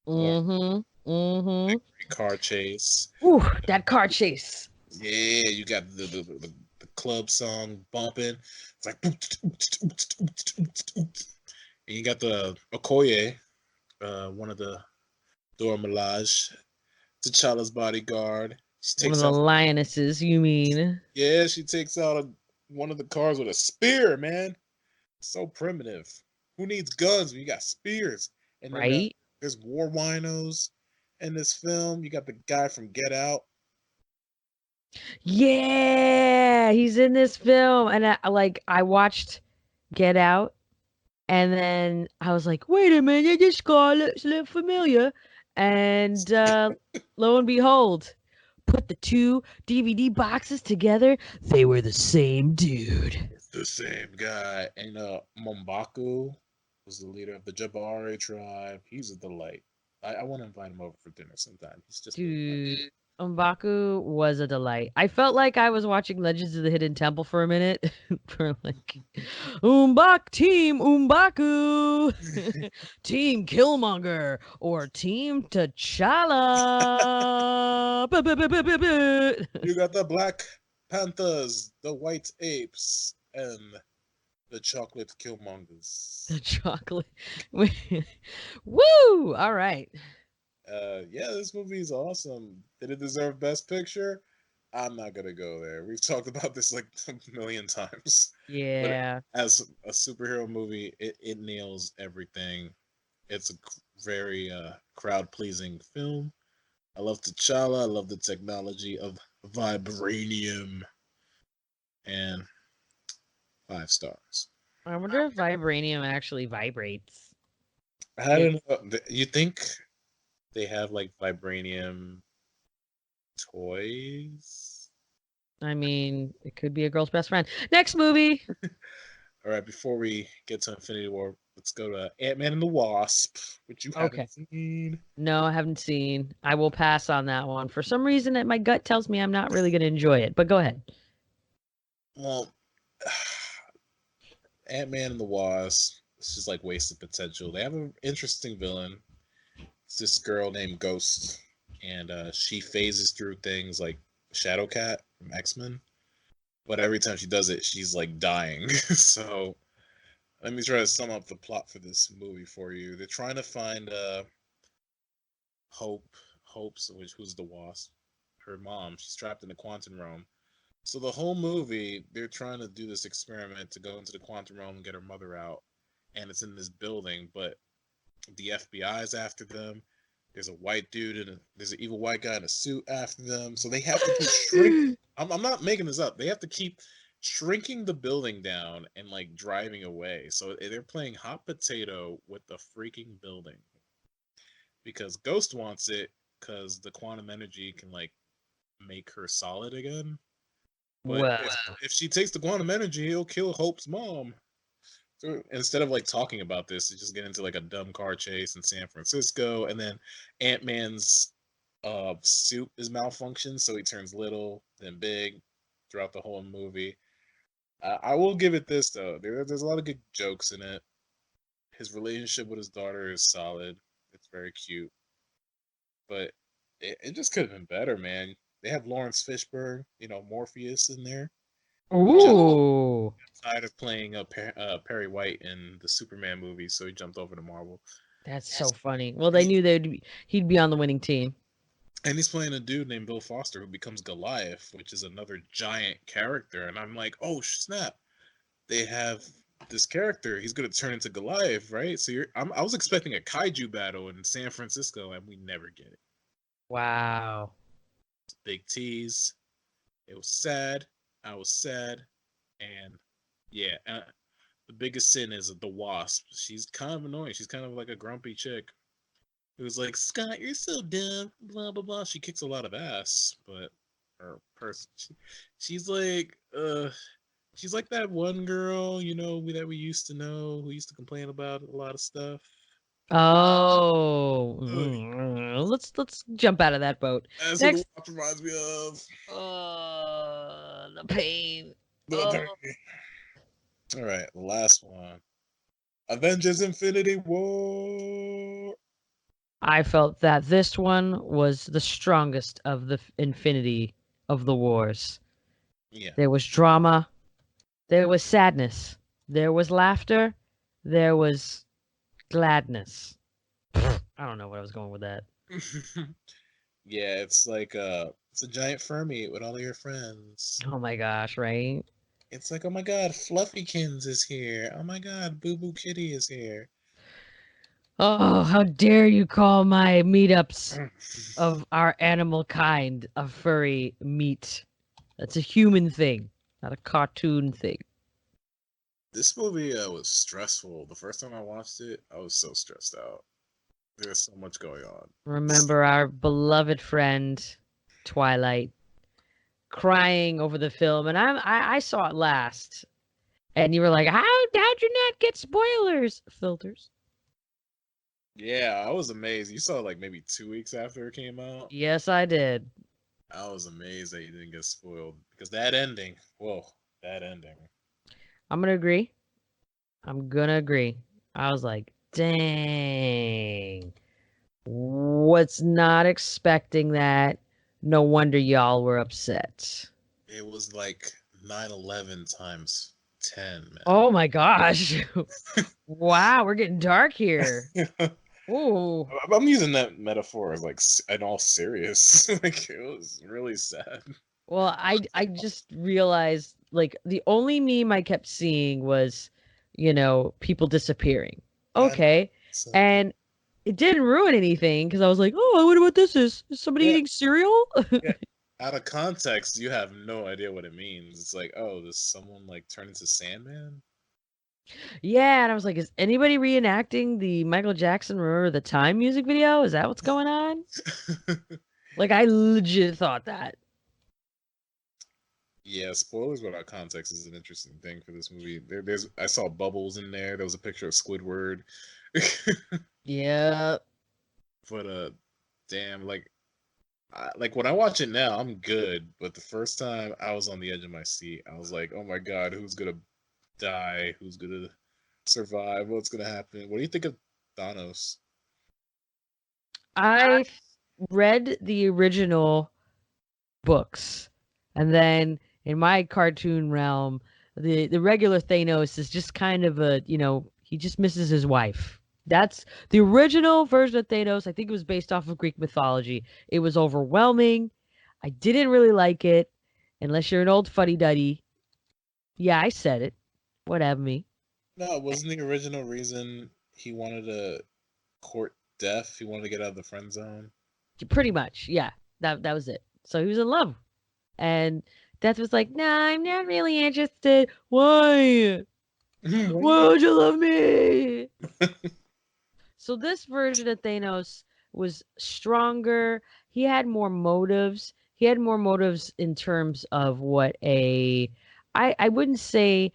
Mm-hmm. Car chase. Ooh, that car chase. Yeah, you got the club song bumping. It's like, and you got the Okoye, one of the Dora Milaje, T'Challa's bodyguard. She One of takes the out. lionesses, you mean? Yeah, she takes out one of the cars with a spear, man. So primitive. Who needs guns when you got spears? And then Right? there's war winos in this film. You got the guy from Get Out. Yeah, he's in this film, and I watched Get Out, and then I was like, wait a minute, this guy looks familiar, and lo and behold, put the two DVD boxes together, they were the same dude. It's the same guy. And M'Baku was the leader of the Jabari tribe. He's a delight. I want to invite him over for dinner sometime. He's just Dude, M'Baku was a delight. I felt like I was watching Legends of the Hidden Temple for a minute. For like, Team M'Baku, Team Killmonger, or Team T'Challa. You got the Black Panthers, the White Apes, and the Chocolate Killmongers. The chocolate. Woo! All right. Yeah, this movie is awesome. Did it deserve Best Picture? I'm not gonna go there. We've talked about this like a million times. But Yeah. as a superhero movie, it nails everything. It's a very crowd pleasing film. I love T'Challa. I love the technology of vibranium, and 5 stars. I wonder if vibranium actually vibrates. I don't know. You think they have like vibranium toys. I mean, it could be a girl's best friend. Next movie. All right, before we get to Infinity War, let's go to Ant-Man and the Wasp, which you Okay. haven't seen. No, I haven't seen. I will pass on that one. For some reason, that my gut tells me I'm not really going to enjoy it. But go ahead. Well, Ant-Man and the Wasp, it's just like wasted potential. They have an interesting villain. It's this girl named Ghost, and she phases through things like Shadowcat from X-Men. But every time she does it, she's like dying. So let me try to sum up the plot for this movie for you. They're trying to find Hope's, who's the Wasp, her mom. She's trapped in the quantum realm. So the whole movie, they're trying to do this experiment to go into the quantum realm and get her mother out, and it's in this building. But the FBI is after them. There's a white dude and there's an evil white guy in a suit after them. So they have to keep shrinking. I'm not making this up. They have to keep shrinking the building down and like driving away. So they're playing hot potato with the freaking building because Ghost wants it because the quantum energy can like make her solid again. But Well, if she takes the quantum energy, he'll kill Hope's mom. So instead of like talking about this, they just get into like a dumb car chase in San Francisco, and then Ant-Man's suit is malfunctioned, so he turns little, then big throughout the whole movie. I will give it this though. There's a lot of good jokes in it. His relationship with his daughter is solid. It's very cute, but it just could have been better, man. They have Lawrence Fishburne, Morpheus in there. ooh, Tired of playing Perry White in the Superman movie, so he jumped over to Marvel. that's so funny. Well, they knew he'd be on the winning team. And he's playing a dude named Bill Foster who becomes Goliath, which is another giant character. And I'm like, oh snap! They have this character. He's gonna turn into Goliath, right? So I was expecting a kaiju battle in San Francisco, and we never get it. Wow. Big tease. It was sad. I was sad, and yeah. The biggest sin is the Wasp. She's kind of annoying. She's kind of like a grumpy chick. It was like, Scott, you're so dumb, blah blah blah. She kicks a lot of ass, but her person, she's like, she's like that one girl, that we used to know, who used to complain about a lot of stuff. Oh, Ugh, let's jump out of that boat. that's what the Next. watch reminds me of. The pain. The pain. All right, the last one. Avengers Infinity War. I felt that this one was the strongest of the infinity of the wars. Yeah. There was drama, there was sadness, there was laughter, there was gladness. I don't know what I was going with that. Yeah, it's like it's a giant fur meet with all your friends. Oh my gosh, right? It's like, oh my god, Fluffykins is here. Oh my god, Boo Boo Kitty is here. Oh, how dare you call my meetups of our animal kind a furry meat? That's a human thing, not a cartoon thing. This movie was stressful. The first time I watched it, I was so stressed out. There's so much going on. Remember our beloved friend Twilight crying over the film, and I saw it last, and you were like, how'd you not get spoilers filters? Yeah, I was amazed. You saw it like maybe 2 weeks after it came out. Yes, I did. I was amazed that you didn't get spoiled because that ending. Whoa, that ending. I'm gonna agree. I'm gonna agree. I was like, dang. Was not expecting that. No wonder y'all were upset. It was like 9/11 times 10, man. Oh my gosh. Wow, we're getting dark here. Ooh. I'm using that metaphor as like in all serious. Like it was really sad. Well, I just realized like the only meme I kept seeing was, people disappearing. Okay. So, And it didn't ruin anything because I was like, oh, I wonder what this is. Is somebody yeah, eating cereal? yeah. Out of context, you have no idea what it means. It's like, oh, does someone like turn into Sandman? Yeah, and I was like, is anybody reenacting the Michael Jackson Remember the Time music video? Is that what's going on? Like, I legit thought that. Yeah, spoilers without context is an interesting thing for this movie. There's I saw bubbles in there. There was a picture of Squidward. Yeah. But damn, like when I watch it now, I'm good. But the first time, I was on the edge of my seat. I was like, oh my god, who's gonna die? Who's gonna survive? What's gonna happen? What do you think of Thanos? I read the original books, and then in my cartoon realm, the regular Thanos is just kind of a, he just misses his wife. That's the original version of Thanos. I think it was based off of Greek mythology. It was overwhelming. I didn't really like it, unless you're an old fuddy duddy. Yeah, I said it. Whatever me. No, wasn't the original reason he wanted to court death? He wanted to get out of the friend zone. Pretty much, yeah. That was it. So he was in love, and Death was like, "Nah, I'm not really interested. Why? Why would you love me?" So this version of Thanos was stronger. He had more motives. He had more motives in terms of what I wouldn't say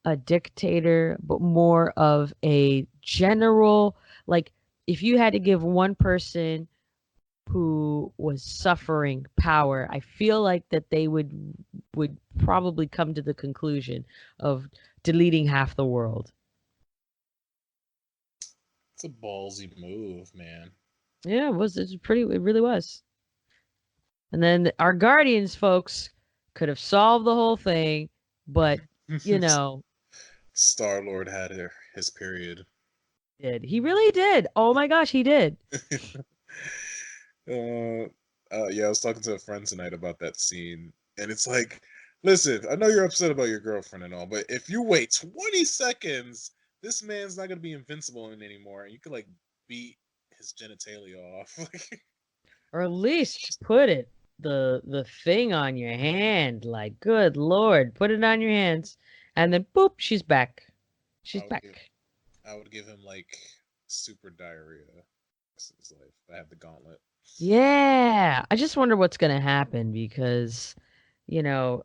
a dictator, but more of a general. Like, if you had to give one person who was suffering power, I feel like that they would probably come to the conclusion of deleting half the world. It's a ballsy move, man. Yeah, it really was. And then our Guardians folks could have solved the whole thing, but you know, Star Lord had his period. he really did. Oh my gosh, he did. uh, yeah, I was talking to a friend tonight about that scene, and it's like, listen, I know you're upset about your girlfriend and all, but if you wait 20 seconds, this man's not gonna be invincible anymore, and you could like beat his genitalia off. Or at least put the thing on your hand. Like, good lord, put it on your hands. And then boop, she's back. She's I would give, back. I would give him like super diarrhea. Rest of his life. I had the gauntlet. Yeah. I just wonder what's gonna happen because, you know,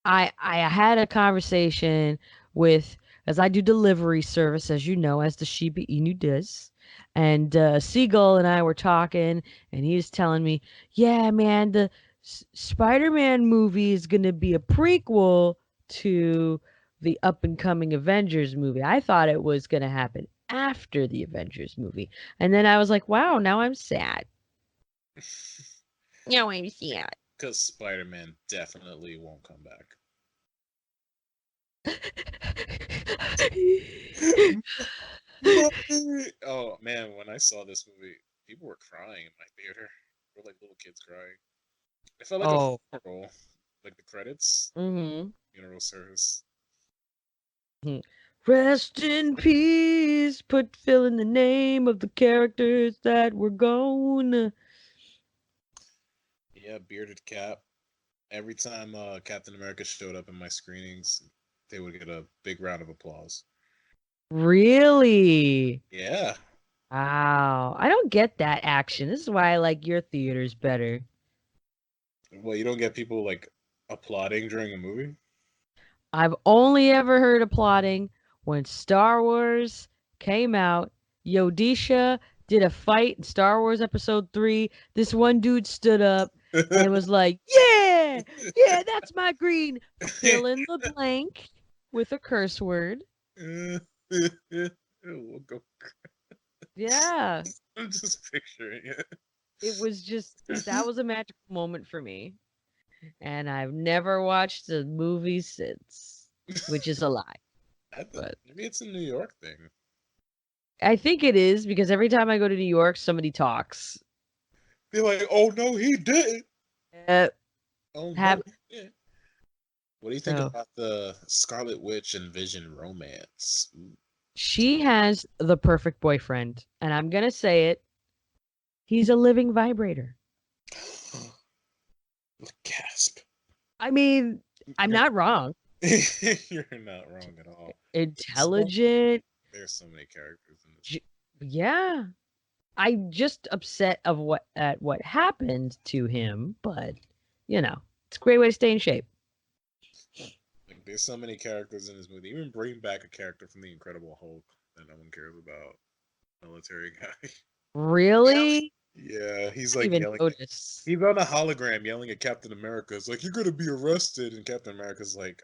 I had a conversation with, as I do delivery service, as you know, as the Shiba Inu does. And Seagull and I were talking, and he was telling me, yeah, man, the Spider-Man movie is going to be a prequel to the up-and-coming Avengers movie. I thought it was going to happen after the Avengers movie. And then I was like, wow, now I'm sad. Now I'm sad. Because Spider-Man definitely won't come back. Oh man, when I saw this movie, people were crying in my theater. There were like little kids crying. It felt like a Oh. funeral, like the credits, Mm-hmm. funeral service. Rest in peace. Put fill in the name of the characters that were gone. Yeah, bearded Cap. Every time Captain America showed up in my screenings, they would get a big round of applause. Really? Yeah. Wow. I don't get that action. This is why I like your theaters better. Well, you don't get people like applauding during a movie. I've only ever heard applauding when Star Wars came out. Yodisha did a fight in Star Wars Episode 3. This one dude stood up and was like, yeah, yeah, that's my green. Fill in the blank with a curse word. We'll go. Yeah, I'm just picturing it. it was just, that was a magical moment for me. And I've never watched the movie since, which is a lie. But Maybe it's a New York thing. I think it is because every time I go to New York, somebody talks. Be like, oh no, he didn't. Uh, Oh no, have he didn't. What do you think so about the Scarlet Witch and Vision romance? Ooh. she has the perfect boyfriend, and I'm gonna say it. He's a living vibrator. Gasp. I mean, I'm not wrong. You're not wrong at all. intelligent. There's so many characters in this. j- Yeah. I'm just upset of what happened to him, but it's a great way to stay in shape. Like, there's so many characters in this movie. Even bring back a character from the Incredible Hulk that no one cares about. Military guy. Really? Yeah, he's I didn't like even yelling. notice. He's on a hologram yelling at Captain America. It's like, you're gonna be arrested, and Captain America's like,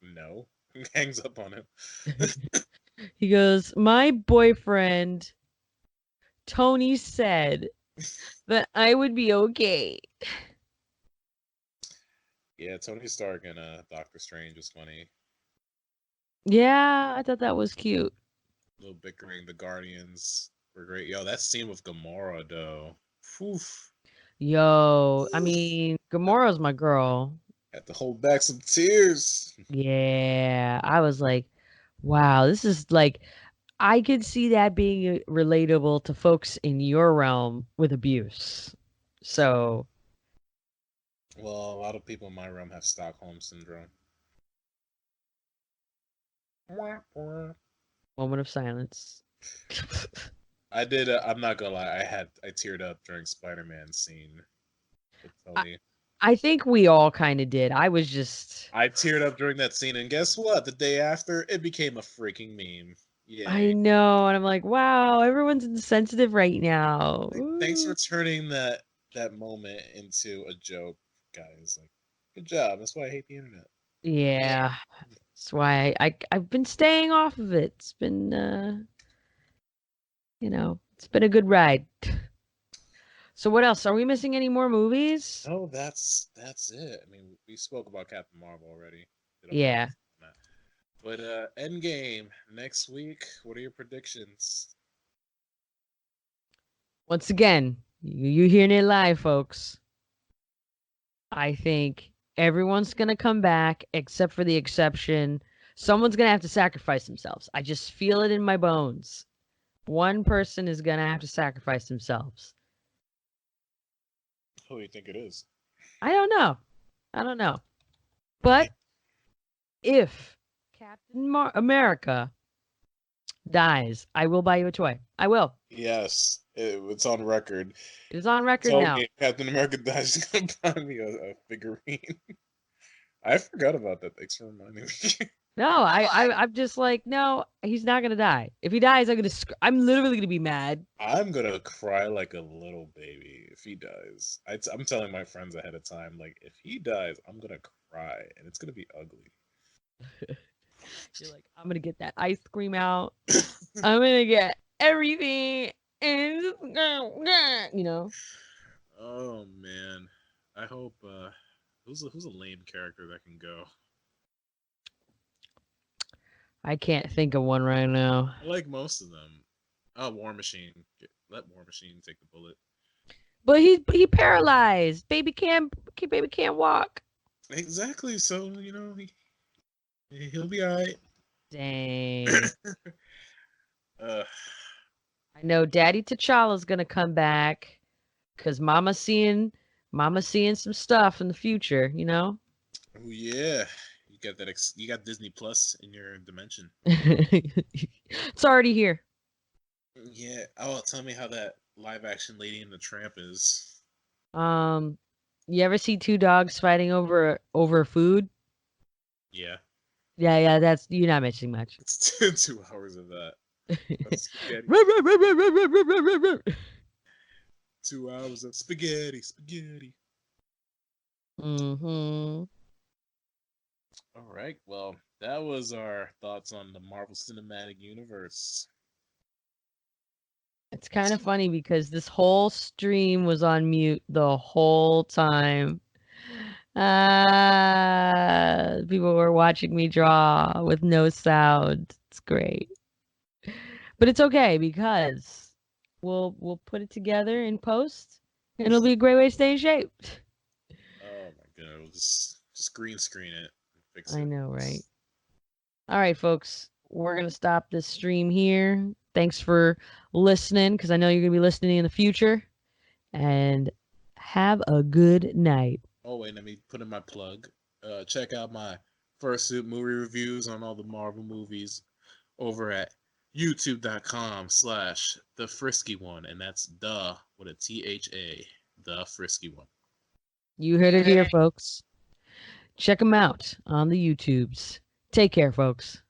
no. Hangs up on him. He goes, "My boyfriend Tony said that I would be okay." Yeah, Tony Stark and Doctor Strange is funny. Yeah, I thought that was cute. A little bickering. The Guardians were great. Yo, that scene with Gamora though. Oof. Yo, I Oof. mean, Gamora's my girl. Had to hold back some tears. Yeah, I was like, wow, this is like, I could see that being relatable to folks in your realm with abuse. So, Well, a lot of people in my realm have Stockholm syndrome. moment of silence. I did. I'm not gonna lie. I teared up during Spider-Man scene with I, Tony. I think we all kind of did. I was just, I teared up during that scene, and guess what? The day after, it became a freaking meme. I Yay! know, and I'm like, wow, everyone's insensitive right now. Like, thanks Ooh. for turning that moment into a joke, guys. Like, good job. That's why I hate the internet. Yeah. Yeah, that's why I've been staying off of it. It's been, it's been a good ride. So what else? Are we missing any more movies? No, that's it. I mean, we spoke about Captain Marvel already. Did a whole Yeah. episode on that. But Endgame next week. What are your predictions? Once again, you hearing it live, folks. I think everyone's gonna come back except for the exception. Someone's gonna have to sacrifice themselves. I just feel it in my bones. One person is gonna have to sacrifice themselves. Who do you think it is? I don't know. I don't know. But if Captain America dies, I will buy you a toy. I will. Yes, it's on record. It is on record So now. Captain America dies. He's gonna buy me a figurine. I forgot about that. Thanks for reminding me. No, I'm just like, no, he's not gonna die. If he dies, I'm literally gonna be mad. I'm gonna cry like a little baby if he dies. I'm telling my friends ahead of time, like, if he dies, I'm gonna cry, and it's gonna be ugly. You're like, I'm gonna get that ice cream out. I'm gonna get everything, and you know. Oh man, I hope. Who's a lame character that can go? I can't think of one right now. I like most of them. Oh, War Machine. Let War Machine take the bullet. But he paralyzed. Baby can't walk. Exactly. So he'll be alright. Dang. uh, I know Daddy T'Challa's gonna come back because Mama's seeing some stuff in the future. oh yeah, you got that. You got Disney Plus in your dimension. It's already here. Yeah. Oh, tell me how that live action Lady and the Tramp is. Um, you ever see two dogs fighting over food? Yeah. Yeah, that's you're not missing much. It's 2 hours of that. That's spaghetti. 2 hours of spaghetti, spaghetti. Mm-hmm. All right. Well, that was our thoughts on the Marvel Cinematic Universe. It's kind of funny because this whole stream was on mute the whole time. People were watching me draw with no sound. It's great. But it's okay because we'll put it together in post and it'll be a great way to stay in shape. Oh my god, we'll just green screen it and fix I it. know, right? All right, folks. We're going to stop this stream here. Thanks for listening because I know you're going to be listening in the future. And have a good night. Oh wait, let me put in my plug. Check out my Fursuit movie reviews on all the Marvel movies over at youtube.com/the frisky one, and that's the with a THA, the frisky one. You heard it here, folks. Check them out on the YouTubes. Take care, folks.